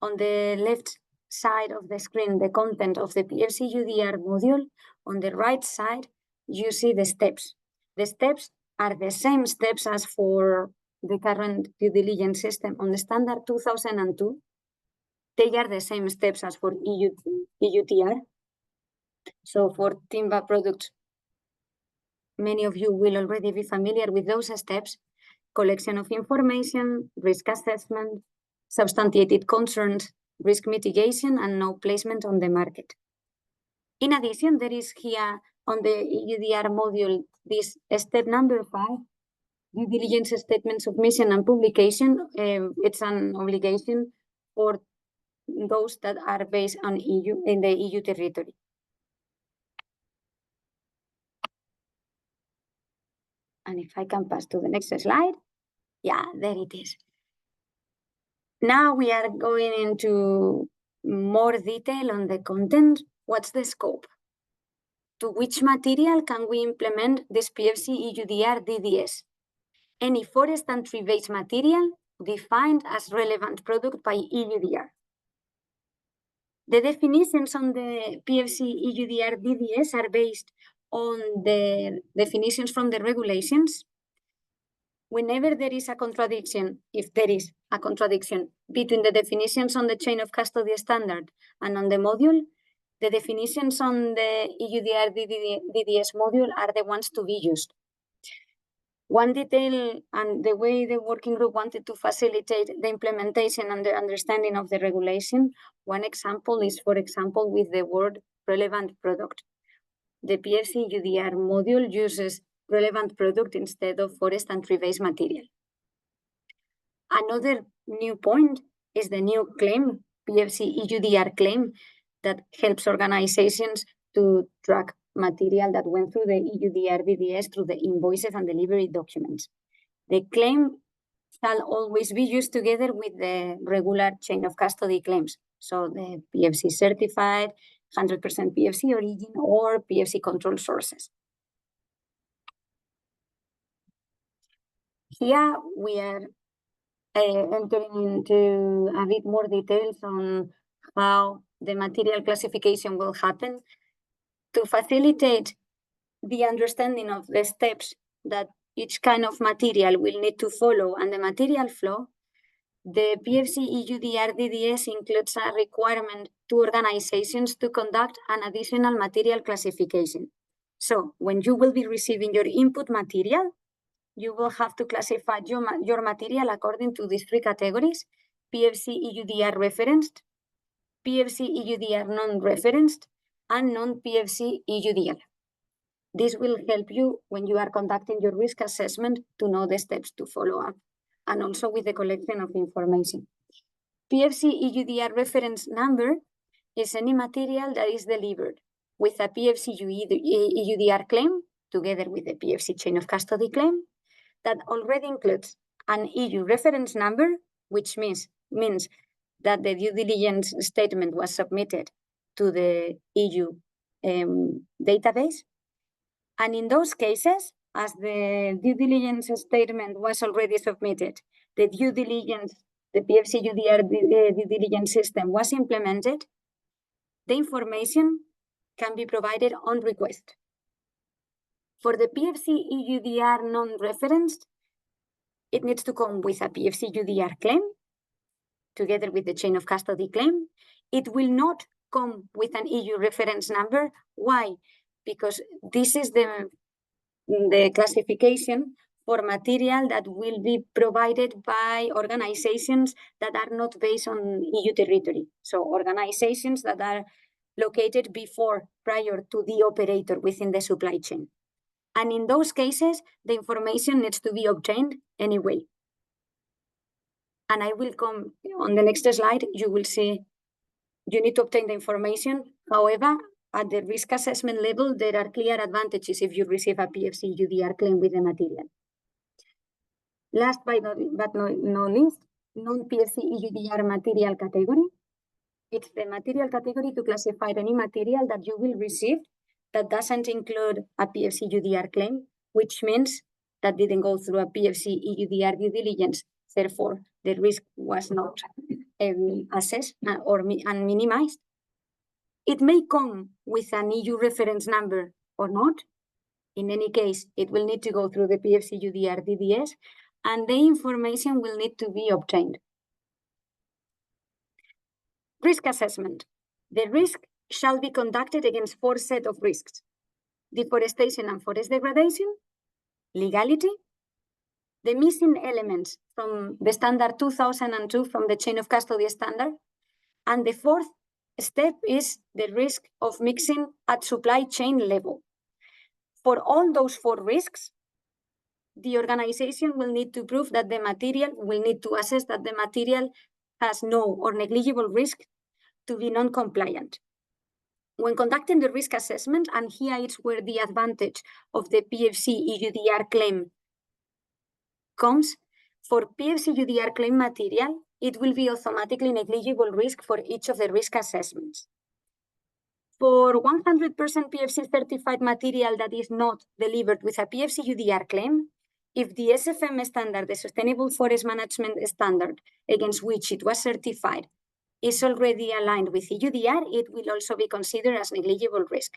On the left side of the screen, the content of the PFC EUDR module. On the right side, you see the steps. The steps are the same steps as for the current due diligence system on the standard 2002. They are the same steps as for EUDR. So for timber products, many of you will already be familiar with those steps: collection of information, risk assessment, substantiated concerns, risk mitigation, and no placement on the market. In addition, there is here on the EUDR module this step number 5, due diligence statement submission and publication. It's an obligation for those that are based on EU in the EU territory. And if I can pass to the next slide, yeah, there it is. Now we are going into more detail on the content. What's the scope? To which material can we implement this PFC EUDR DDS? Any forest and tree-based material defined as relevant product by EUDR. The definitions on the PFC EUDR DDS are based on the definitions from the regulations. Whenever there is a contradiction, if there is a contradiction between the definitions on the chain of custody standard and on the module, the definitions on the EUDR DDS module are the ones to be used. One detail, and the way the working group wanted to facilitate the implementation and the understanding of the regulation, one example is, for example, with the word relevant product. The PFC EUDR module uses relevant product instead of forest and tree-based material. Another new point is the new claim, PFC EUDR claim, that helps organizations to track material that went through the EUDR DDS through the invoices and delivery documents. The claim shall always be used together with the regular chain of custody claims. So the PFC certified, 100% PFC origin, or PFC control sources. Here we are entering into a bit more details on how the material classification will happen to facilitate the understanding of the steps that each kind of material will need to follow and the material flow. The PFC EUDR DDS includes a requirement to organizations to conduct an additional material classification. So when you will be receiving your input material, you will have to classify your material according to these three categories: PFC EUDR referenced, PFC EUDR non-referenced, and non-PFC EUDR. This will help you when you are conducting your risk assessment to know the steps to follow up, and also with the collection of information. PFC EUDR reference number is any material that is delivered with a PFC EUDR claim, together with the PFC chain of custody claim, that already includes an EU reference number, which means that the due diligence statement was submitted to the EU database. And in those cases, as the due diligence statement was already submitted, the PFC EUDR due diligence system was implemented, the information can be provided on request. For the PFC EUDR non-referenced, it needs to come with a PFC EUDR claim, together with the chain of custody claim. It will not come with an EU reference number. Why? Because this is the classification for material that will be provided by organizations that are not based on EU territory. So organizations that are located prior to the operator within the supply chain. And in those cases, the information needs to be obtained anyway. And I will come on the next slide, you will see you need to obtain the information. However, at the risk assessment level, there are clear advantages if you receive a PFC EUDR claim with the material. Last but not least, non-PFC EUDR material category. It's the material category to classify any material that you will receive that doesn't include a PFC EUDR claim, which means that didn't go through a PFC EUDR due diligence. Therefore, the risk was not assessed and minimized. It may come with an EU reference number or not. In any case, it will need to go through the PFC EUDR DDS, and the information will need to be obtained. Risk assessment. The risk shall be conducted against 4 sets of risks: deforestation and forest degradation, legality, the missing elements from the standard 2002 from the chain of custody standard, and the 4th step is the risk of mixing at supply chain level. For all those 4 risks, the organization will need to prove that the material will need to assess that the material has no or negligible risk to be non-compliant. When conducting the risk assessment, and here is where the advantage of the PFC EUDR claim comes, for PFC EUDR claim material, it will be automatically negligible risk for each of the risk assessments. For 100% PFC certified material that is not delivered with a PFC EUDR claim, if the SFM standard, the Sustainable Forest Management Standard, against which it was certified, is already aligned with EUDR, it will also be considered as negligible risk.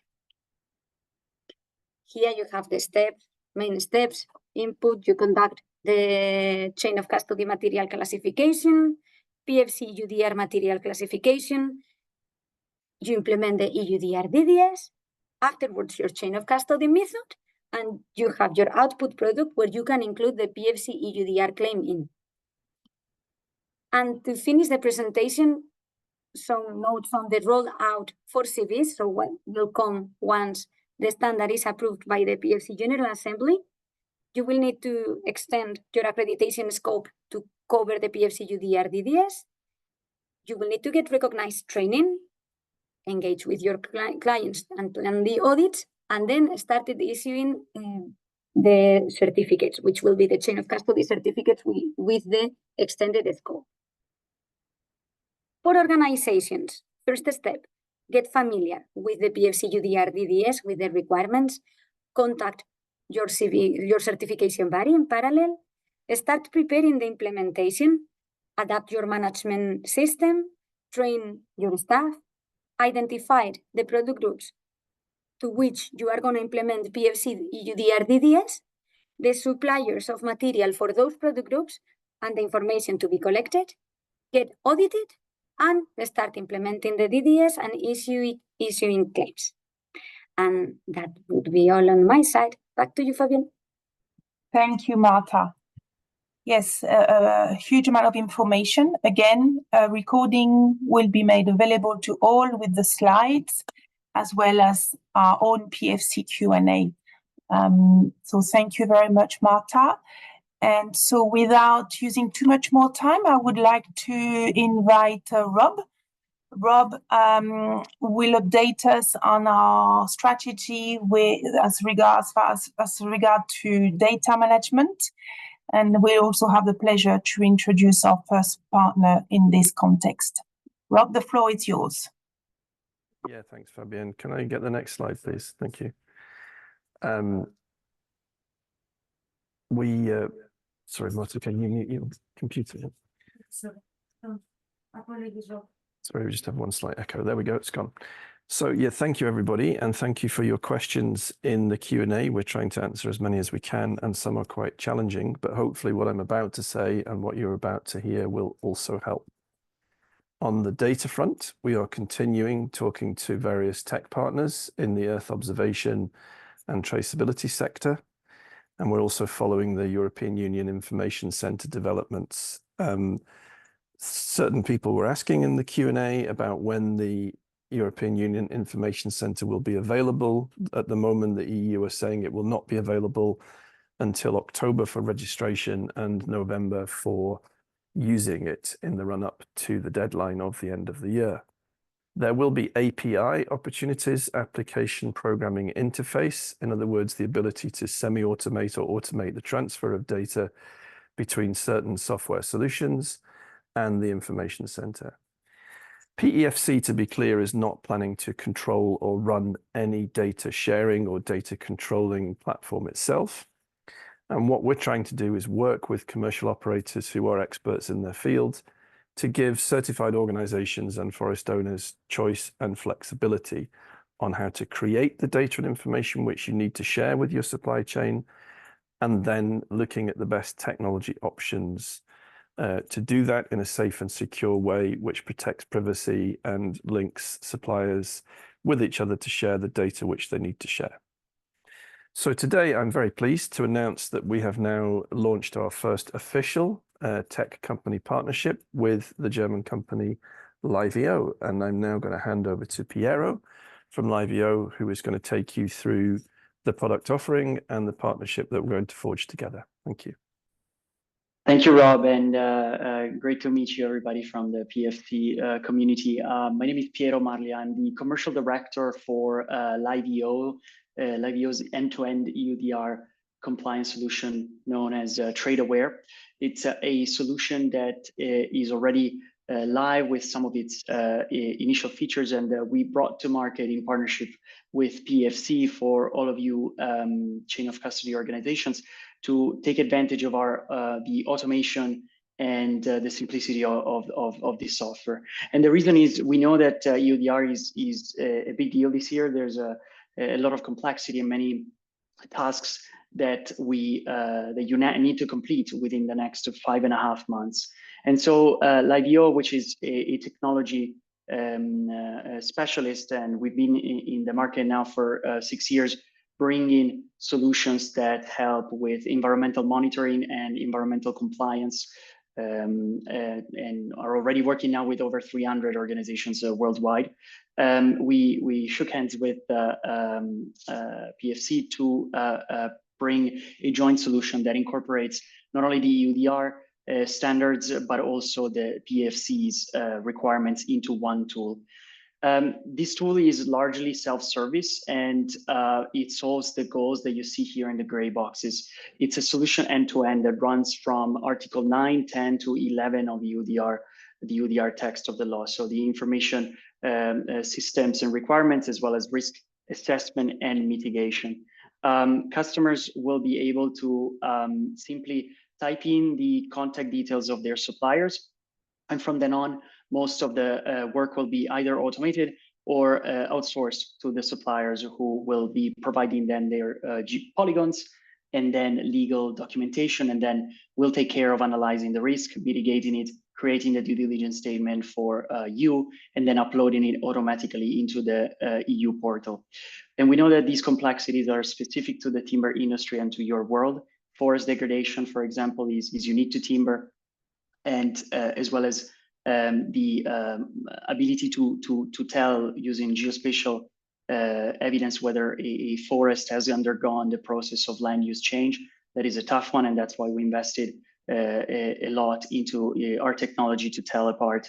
Here you have the steps, main steps, input, you conduct the chain of custody material classification, PFC EUDR material classification, you implement the EUDR DDS, afterwards your chain of custody method, and you have your output product where you can include the PFC EUDR claim in. And to finish the presentation, some notes on the rollout for CVs, so what will come once the standard is approved by the PFC General Assembly. You will need to extend your accreditation scope to cover the PFC EUDR DDS. You will need to get recognized training, engage with your clients and the audits, and then started issuing the certificates, which will be the chain of custody certificates with the extended scope. For organizations, first step, get familiar with the PFC EUDR DDS, with the requirements, contact your certification body in parallel, start preparing the implementation, adapt your management system, train your staff, identify the product groups to which you are going to implement PFC EUDR DDS, the suppliers of material for those product groups, and the information to be collected, get audited, and start implementing the DDS and issuing claims. And that would be all on my side. Back to you, Fabian. Thank you, Marta. Yes, a huge amount of information. Again, a recording will be made available to all with the slides, as well as our own PFC Q&A. So thank you very much, Marta. And so without using too much more time, I would like to invite Rob. Rob will update us on our strategy as regard to data management. And we also have the pleasure to introduce our first partner in this context. Rob, the floor is yours. Yeah, thanks, Fabienne. Can I get the next slide, please? Thank you. Sorry, Marta, can you mute your computer? Apologies, Rob. Sorry, we just have one slight echo. There we go, it's gone. So yeah, thank you everybody, and thank you for your questions in the Q&A. We're trying to answer as many as we can, and some are quite challenging, but hopefully what I'm about to say and what you're about to hear will also help. On the data front, we are continuing talking to various tech partners in the Earth observation and traceability sector, and we're also following the European Union Information Centre developments. Certain people were asking in the Q&A about when the European Union Information Centre will be available. At the moment, the EU are saying it will not be available until October for registration and November for using it in the run-up to the deadline of the end of the year. There will be API opportunities, application programming interface. In other words, the ability to semi-automate or automate the transfer of data between certain software solutions and the information center. PEFC, to be clear, is not planning to control or run any data sharing or data controlling platform itself. And what we're trying to do is work with commercial operators who are experts in their field to give certified organizations and forest owners choice and flexibility on how to create the data and information which you need to share with your supply chain, and then looking at the best technology options to do that in a safe and secure way, which protects privacy and links suppliers with each other to share the data which they need to share. So today, I'm very pleased to announce that we have now launched our first official tech company partnership with the German company Liveo. And I'm now going to hand over to Piero from Liveo, who is going to take you through the product offering and the partnership that we're going to forge together. Thank you. Thank you, Rob, and great to meet you, everybody from the PFC community. My name is Piero Marli. I'm the commercial director for Liveo, Liveo's end-to-end EUDR compliance solution known as TradeAware. It's a solution that is already live with some of its initial features, and we brought to market in partnership with PFC for all of you chain of custody organizations to take advantage of our the automation and the simplicity of this software. And the reason is we know that EUDR is a big deal this year. There's a lot of complexity and many tasks that you need to complete within the next 5.5 months. And so Liveo, which is a technology specialist, and we've been in the market now for 6 years, bringing solutions that help with environmental monitoring and environmental compliance, and are already working now with over 300 organizations worldwide. We shook hands with PFC to bring a joint solution that incorporates not only the EUDR standards, but also the PFC's requirements into one tool. This tool is largely self-service, and it solves the goals that you see here in the gray boxes. It's a solution end-to-end that runs from Article 9, 10 to 11 of the UDR text of the law. So the information systems and requirements, as well as risk assessment and mitigation. Customers will be able to simply type in the contact details of their suppliers, and from then on, most of the work will be either automated or outsourced to the suppliers, who will be providing then their polygons and then legal documentation, and then we'll take care of analyzing the risk, mitigating it, creating the due diligence statement for you, and then uploading it automatically into the EU portal. And we know that these complexities are specific to the timber industry and to your world. Forest degradation, for example, is unique to timber, and as well as the ability to tell using geospatial evidence whether a forest has undergone the process of land use change. That is a tough one, and that's why we invested a lot into our technology to tell apart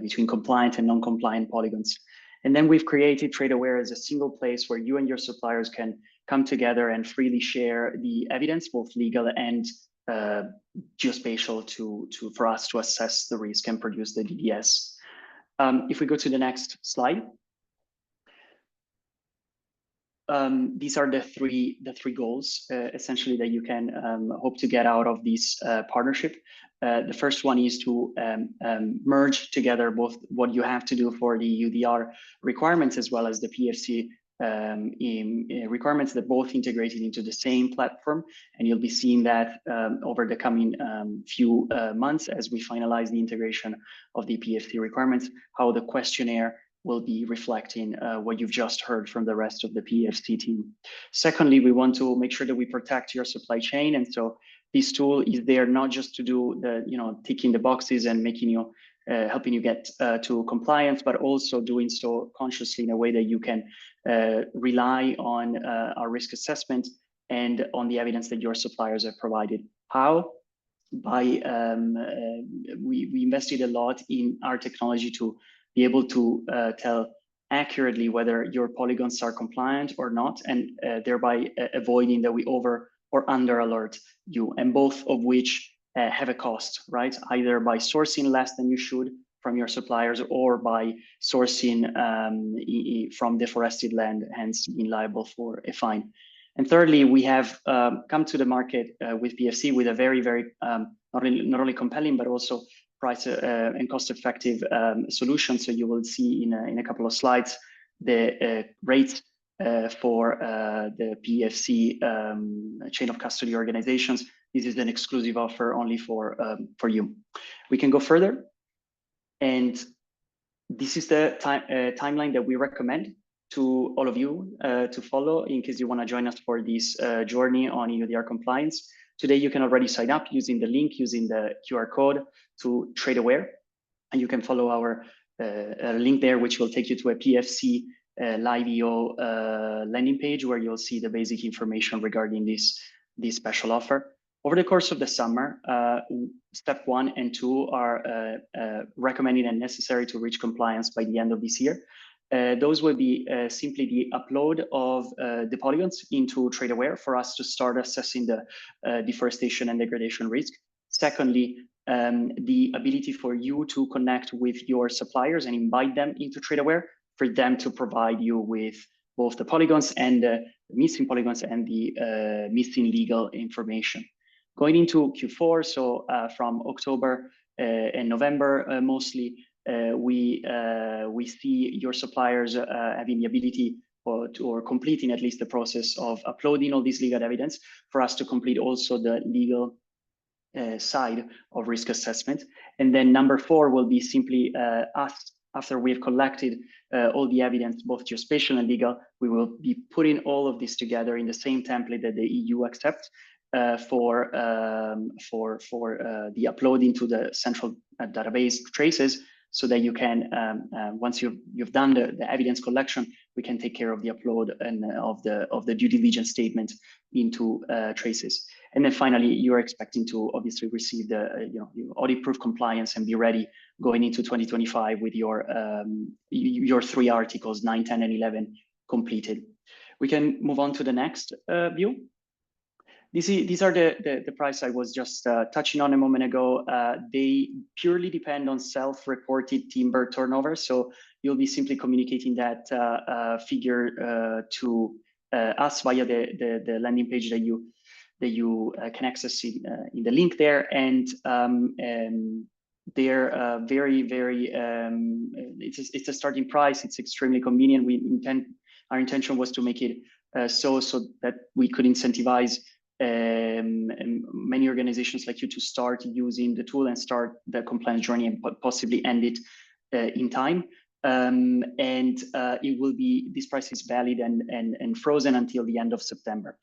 between compliant and non-compliant polygons. And then we've created TradeAware as a single place where you and your suppliers can come together and freely share the evidence, both legal and geospatial, for us to assess the risk and produce the DDS. If we go to the next slide. These are the three goals essentially that you can hope to get out of this partnership. The first one is to merge together both what you have to do for the UDR requirements as well as the PFC requirements, that both integrated into the same platform. And you'll be seeing that over the coming few months as we finalize the integration of the PFC requirements, how the questionnaire will be reflecting what you've just heard from the rest of the PFC team. Secondly, we want to make sure that we protect your supply chain. And so this tool is there not just to do the, ticking the boxes and making you, helping you get to compliance, but also doing so consciously in a way that you can rely on our risk assessment and on the evidence that your suppliers have provided. How? By, we invested a lot in our technology to be able to tell accurately whether your polygons are compliant or not, and thereby avoiding that we over or under alert you, and both of which have a cost, right? Either by sourcing less than you should from your suppliers, or by sourcing from deforested land, hence being liable for a fine. And thirdly, we have come to the market with PFC with a very, very not only compelling, but also price and cost-effective solution. So you will see in a couple of slides the rates for the PFC chain of custody organizations. This is an exclusive offer only for you. We can go further, and this is the timeline that we recommend to all of you to follow in case you want to join us for this journey on EUDR compliance. Today, you can already sign up using the link, using the QR code to TradeAware, and you can follow our link there, which will take you to a PFC Live EO landing page where you'll see the basic information regarding this special offer. Over the course of the summer, step 1 and 2 are recommended and necessary to reach compliance by the end of this year. Those will be simply the upload of the polygons into TradeAware for us to start assessing the deforestation and degradation risk. Secondly, the ability for you to connect with your suppliers and invite them into TradeAware for them to provide you with both the polygons and the missing polygons and the missing legal information. Going into Q4, so from October and November mostly, we see your suppliers having the ability or completing at least the process of uploading all this legal evidence for us to complete also the legal side of risk assessment. And then number 4 will be simply us, after we have collected all the evidence, both geospatial and legal, we will be putting all of this together in the same template that the EU accepts for the upload into the central database traces, so that you can, once you've done the evidence collection, we can take care of the upload and of the due diligence statement into traces. And then finally, you're expecting to obviously receive the audit proof compliance and be ready going into 2025 with your 3 articles, 9, 10, and 11 completed. We can move on to the next view. These are the price I was just touching on a moment ago. They purely depend on self-reported timber turnover. So you'll be simply communicating that figure to us via the landing page that you can access in the link there. And they're very it's a starting price. It's extremely convenient. Our intention was to make it so that we could incentivize many organizations like you to start using the tool and start the compliance journey and possibly end it in time. It will be, this price is valid and frozen until the end of September,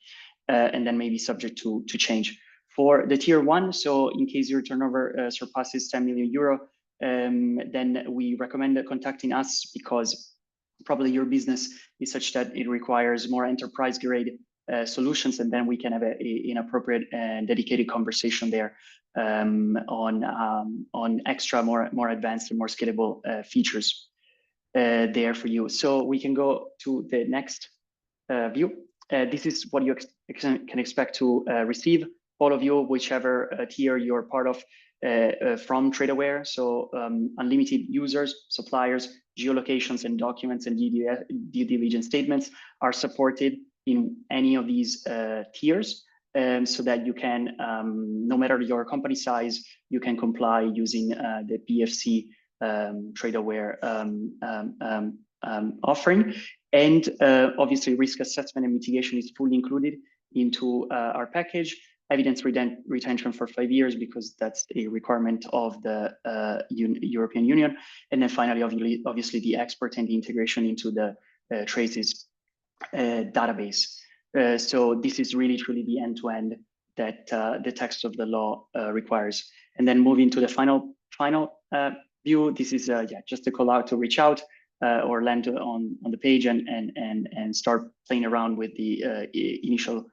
and then maybe subject to change. For the tier 1, so in case your turnover surpasses 10 million euro, then we recommend contacting us, because probably your business is such that it requires more enterprise grade solutions, and then we can have an appropriate and dedicated conversation there on extra, more advanced and more scalable features there for you. So we can go to the next view. This is what you can expect to receive, all of you, whichever tier you're part of, from TradeAware. So unlimited users, suppliers, geolocations, and documents and due diligence statements are supported in any of these tiers, so that you can, no matter your company size, you can comply using the PFC TradeAware offering. And obviously risk assessment and mitigation is fully included into our package. Evidence retention for 5 years, because that's a requirement of the European Union. And then finally, obviously the export and the integration into the traces database. So this is really truly the end-to-end that the text of the law requires. And then moving to the final view, this is just a call out to reach out or land on the page and start playing around with the initial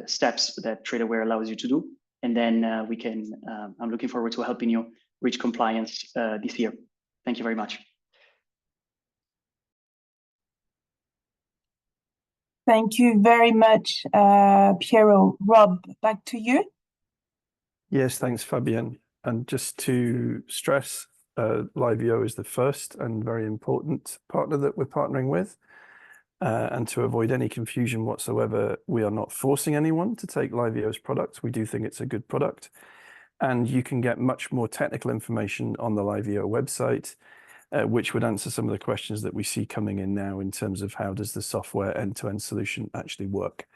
steps that TradeAware allows you to do. And then we can, I'm looking forward to helping you reach compliance this year. Thank you very much. Thank you very much, Piero. Rob, back to you. Yes, thanks, Fabienne. And just to stress, Livio is the first and very important partner that we're partnering with. And to avoid any confusion whatsoever, we are not forcing anyone to take Livio's product. We do think it's a good product. And you can get much more technical information on the Livio website, which would answer some of the questions that we see coming in now in terms of how does the software end-to-end solution actually work.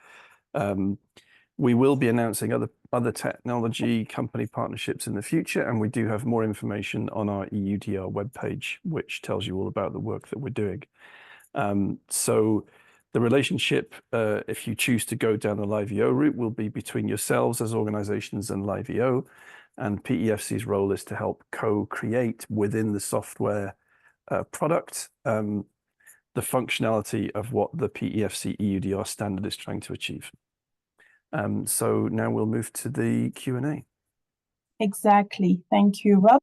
We will be announcing other technology company partnerships in the future, and we do have more information on our EUDR webpage, which tells you all about the work that we're doing. So the relationship, if you choose to go down the Livio route, will be between yourselves as organizations and Livio, and PEFC's role is to help co-create within the software product the functionality of what the PEFC EUDR standard is trying to achieve. So now we'll move to the Q&A. Exactly. Thank you, Rob.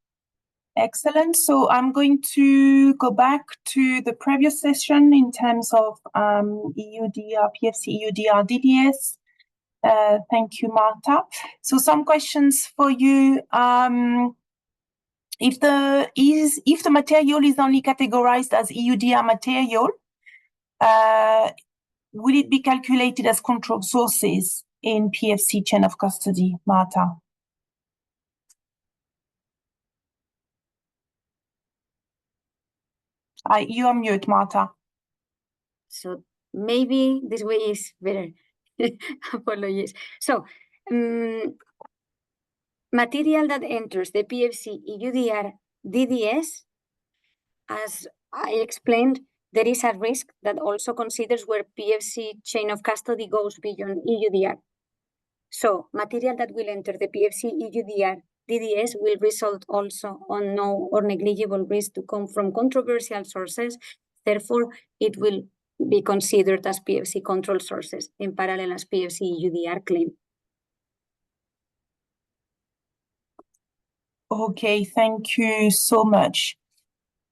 Excellent. So I'm going to go back to the previous session in terms of EUDR, PFC EUDR DDS. Thank you, Marta. So some questions for you. If the material is only categorized as EUDR material, will it be calculated as control sources in PFC chain of custody, Marta? You are mute, Marta. So maybe this way is better. Apologies. So material that enters the PFC EUDR DDS, as I explained, there is a risk that also considers where PFC chain of custody goes beyond EUDR. So material that will enter the PFC EUDR DDS will result also on no or negligible risk to come from controversial sources. Therefore, it will be considered as PFC control sources in parallel as PFC EUDR claim. Okay, thank you so much.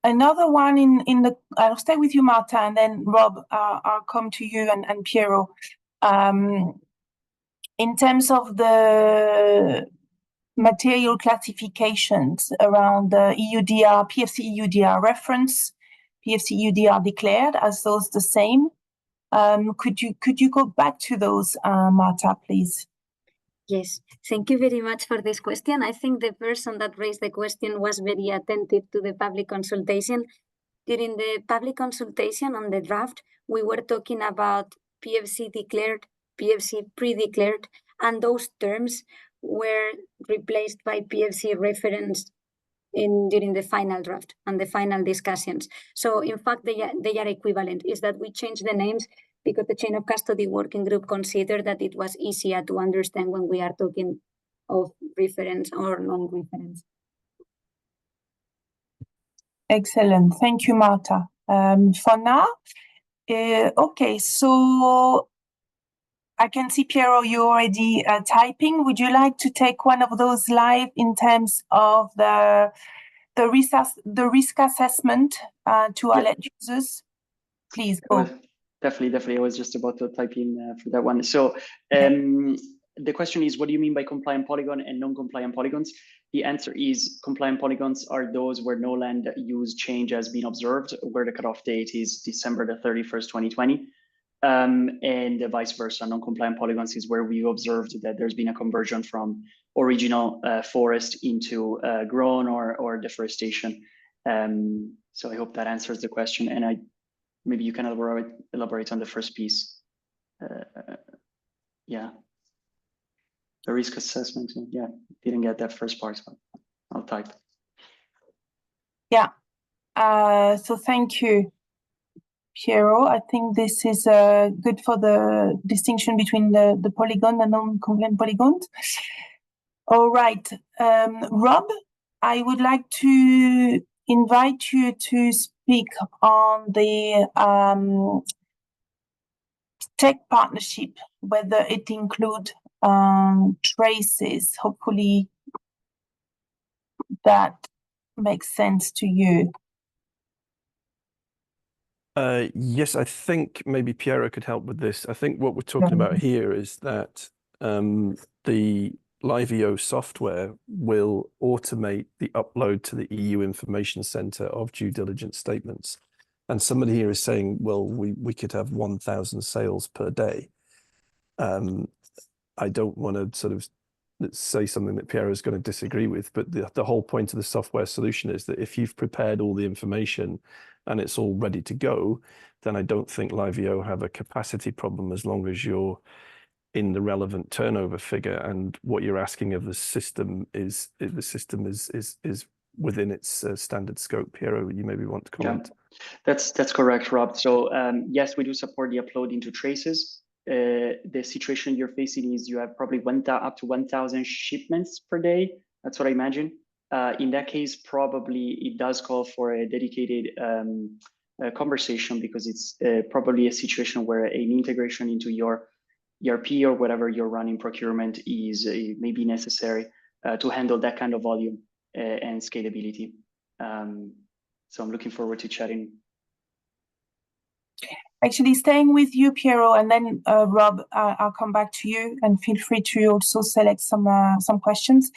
Another one in the, I'll stay with you, Marta, and then Rob, I'll come to you and Piero. In terms of the material classifications around the EUDR, PFC EUDR reference, PFC EUDR declared, as those the same? Could you go back to those, Marta, please? Yes, thank you very much for this question. I think the person that raised the question was very attentive to the public consultation. During the public consultation on the draft, we were talking about PFC declared, PFC pre-declared, and those terms were replaced by PFC reference during the final draft and the final discussions. So in fact, they are equivalent. Is that we changed the names because the chain of custody working group considered that it was easier to understand when we are talking of reference or non-reference. Excellent. Thank you, Marta. For now, okay, so I can see, Piero, you're already typing. Would you like to take one of those live in terms of the risk assessment to alert users? Please go. Definitely. I was just about to type in for that one. So the question is, what do you mean by compliant polygon and non-compliant polygons? The answer is compliant polygons are those where no land use change has been observed, where the cutoff date is December the 31st, 2020. And vice versa, non-compliant polygons is where we observed that there's been a conversion from original forest into grown or deforestation. So I hope that answers the question. And maybe you can elaborate on the first piece. Yeah. The risk assessment, yeah, didn't get that first part, so I'll type. Yeah, so thank you, Piero. I think this is good for the distinction between the polygon and non-compliant polygons. All right, Rob, I would like to invite you to speak on the tech partnership, whether it includes traces. Hopefully that makes sense to you. Yes, I think maybe Piero could help with this. I think what we're talking about here is that the LiveEO software will automate the upload to the EU Information Centre of due diligence statements. And somebody here is saying, well, we could have 1,000 sales per day. I don't want to sort of say something that Piero is going to disagree with, but the whole point of the software solution is that if you've prepared all the information and it's all ready to go, then I don't think LiveEO have a capacity problem as long as you're in the relevant turnover figure and what you're asking of the system is within its standard scope. Piero, you maybe want to comment. Yeah, that's correct, Rob. So yes, we do support the upload into traces. The situation you're facing is you have probably up to 1,000 shipments per day. That's what I imagine. In that case, probably it does call for a dedicated conversation because it's probably a situation where an integration into your ERP or whatever you're running procurement is maybe necessary to handle that kind of volume and scalability. So I'm looking forward to chatting. Actually, staying with you, Piero, and then Rob, I'll come back to you, and feel free to also select some questions.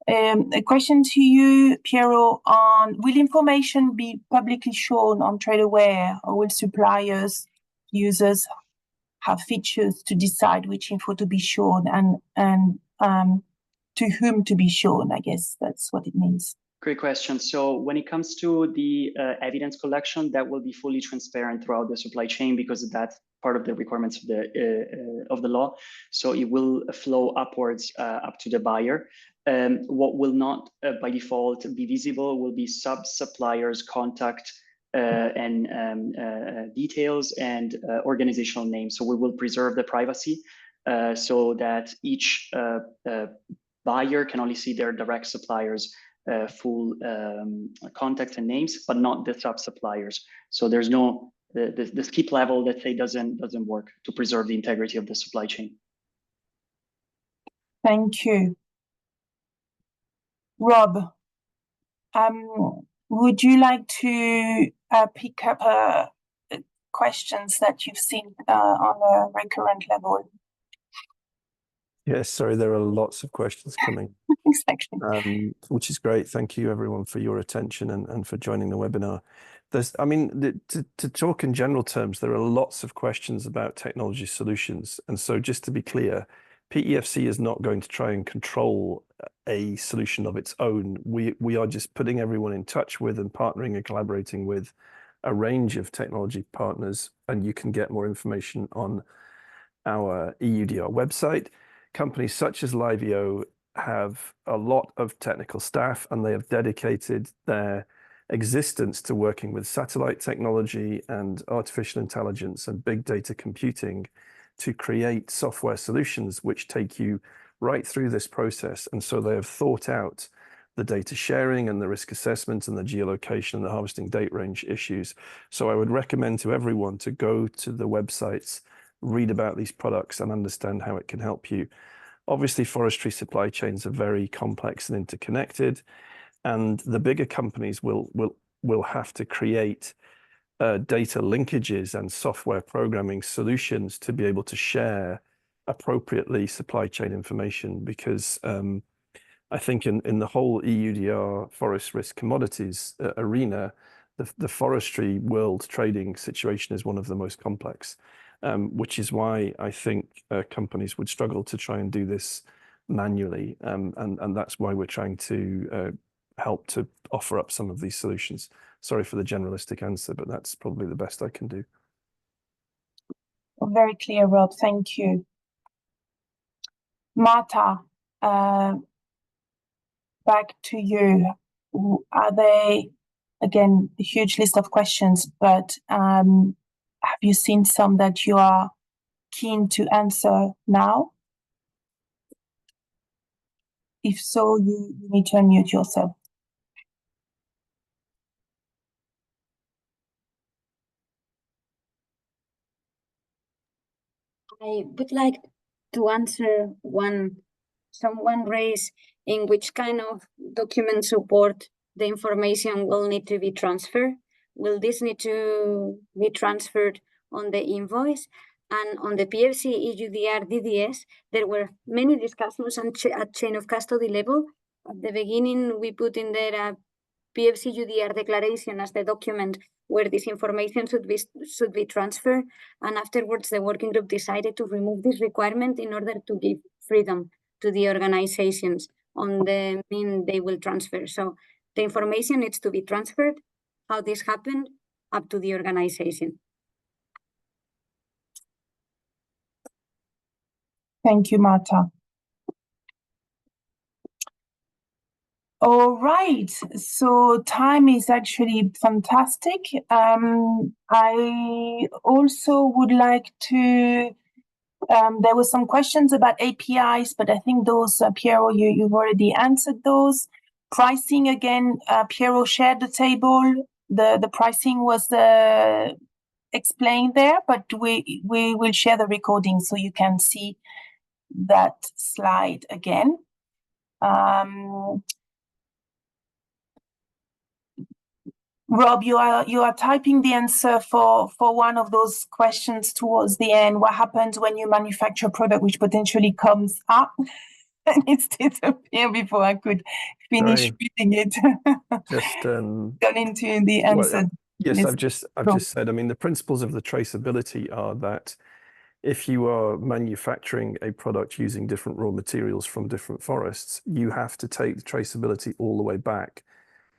A question to you, Piero, on will information be publicly shown on TradeAware, or will suppliers, users have features to decide which info to be shown and to whom to be shown? I guess that's what it means. Great question. So when it comes to the evidence collection, that will be fully transparent throughout the supply chain because that's part of the requirements of the law. So it will flow upwards up to the buyer. What will not by default be visible will be sub-suppliers' contact and details and organizational names. So we will preserve the privacy so that each buyer can only see their direct suppliers' full contact and names, but not the sub-suppliers. So there's no the skip level, let's say, doesn't work to preserve the integrity of the supply chain. Thank you, Rob. Would you like to pick up questions that you've seen on a recurrent level? Yes, sorry, there are lots of questions coming. Exactly. Which is great. Thank you everyone for your attention and for joining the webinar. To talk in general terms, there are lots of questions about technology solutions. And so just to be clear, PEFC is not going to try and control a solution of its own. We are just putting everyone in touch with and partnering and collaborating with a range of technology partners, and you can get more information on our EUDR website. Companies such as Livio have a lot of technical staff, and they have dedicated their existence to working with satellite technology and artificial intelligence and big data computing to create software solutions which take you right through this process. And so they have thought out the data sharing and the risk assessment and the geolocation and the harvesting date range issues. So I would recommend to everyone to go to the websites, read about these products and understand how it can help you. Obviously, forestry supply chains are very complex and interconnected, and the bigger companies will have to create data linkages and software programming solutions to be able to share appropriately supply chain information, because I think in the whole EUDR forest risk commodities arena, the forestry world trading situation is one of the most complex, which is why I think companies would struggle to try and do this manually. And that's why we're trying to help to offer up some of these solutions. Sorry for the generalistic answer, but that's probably the best I can do. Very clear, Rob. Thank you. Marta, back to you. Are they, again, a huge list of questions, but have you seen some that you are keen to answer now? If so, you need to unmute yourself. I would like to answer someone raised in which kind of document support the information will need to be transferred. Will this need to be transferred on the invoice? And on the PFC EUDR DDS, there were many discussions at chain of custody level. At the beginning, we put in there a PFC EUDR declaration as the document where this information should be transferred. And afterwards, the working group decided to remove this requirement in order to give freedom to the organizations on the mean they will transfer. So the information needs to be transferred. How this happened, up to the organization. Thank you, Marta. All right, so time is actually fantastic. I also would like to, there were some questions about APIs, but I think those, Piero, you've already answered those. Pricing, again, Piero shared the table. The pricing was explained there, but we will share the recording so you can see that slide again. Rob, you are typing the answer for one of those questions towards the end. What happens when you manufacture a product which potentially comes up and it's disappeared before I could finish reading it? Just gone into the answer. Well, yes, I've just said, I mean, the principles of the traceability are that if you are manufacturing a product using different raw materials from different forests, you have to take the traceability all the way back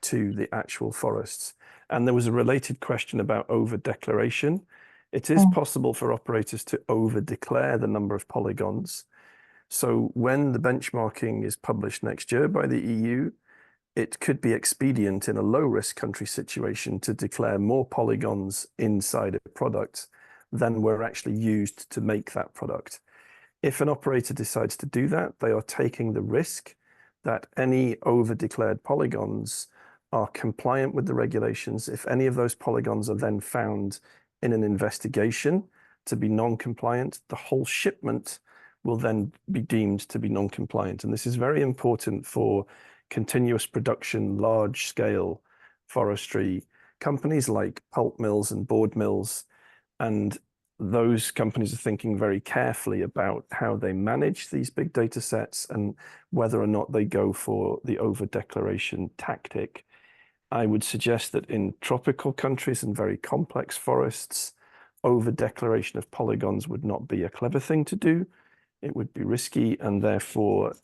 to the actual forests. And there was a related question about over-declaration. It is possible for operators to over-declare the number of polygons. So when the benchmarking is published next year by the EU, it could be expedient in a low-risk country situation to declare more polygons inside a product than were actually used to make that product. If an operator decides to do that, they are taking the risk that any over-declared polygons are compliant with the regulations. If any of those polygons are then found in an investigation to be non-compliant, the whole shipment will then be deemed to be non-compliant. And this is very important for continuous production, large scale forestry companies like pulp mills and board mills. And those companies are thinking very carefully about how they manage these big data sets and whether or not they go for the over-declaration tactic. I would suggest that in tropical countries and very complex forests, over-declaration of polygons would not be a clever thing to do. It would be risky, and therefore,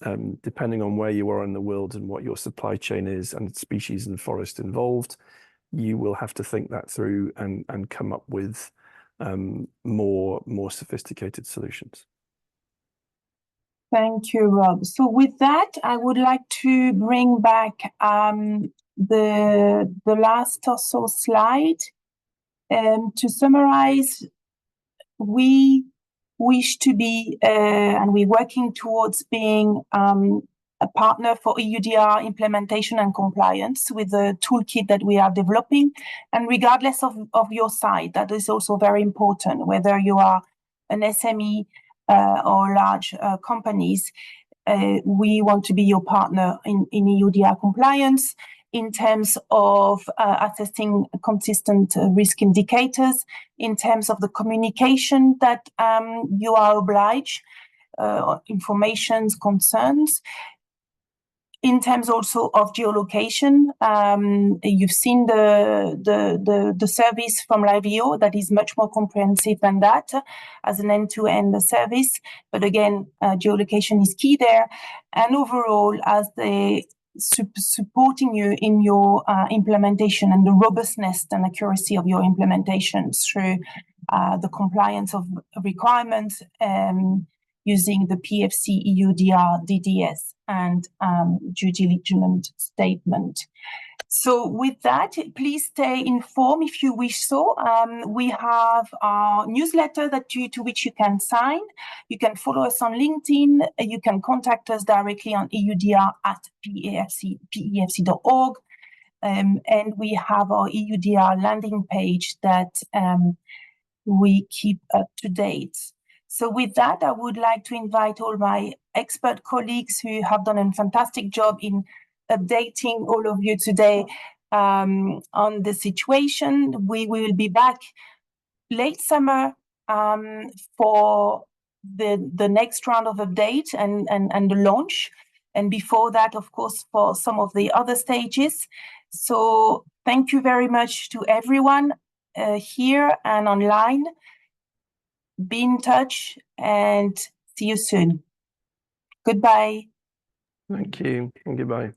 depending on where you are in the world and what your supply chain is and species and forest involved, you will have to think that through and come up with more sophisticated solutions. Thank you, Rob. So with that, I would like to bring back the last or so slide. To summarize, we wish to be, and we're working towards being a partner for EUDR implementation and compliance with the toolkit that we are developing. And regardless of your side, that is also very important, whether you are an SME or large companies, we want to be your partner in EUDR compliance in terms of assessing consistent risk indicators, in terms of the communication that you are obliged, informations, concerns, in terms also of geolocation. You've seen the service from Livio that is much more comprehensive than that as an end-to-end service. But again, geolocation is key there. And overall, as they supporting you in your implementation and the robustness and accuracy of your implementation through the compliance of requirements using the PFC EUDR DDS and due diligence statement. So with that, please stay informed if you wish so. We have our newsletter to which you can sign. You can follow us on LinkedIn. You can contact us directly on eudr@pefc.org. And we have our EUDR landing page that we keep up to date. So with that, I would like to invite all my expert colleagues who have done a fantastic job in updating all of you today on the situation. We will be back late summer for the next round of update and the launch. And before that, of course, for some of the other stages. So thank you very much to everyone here and online. Be in touch and see you soon. Goodbye. Thank you and goodbye.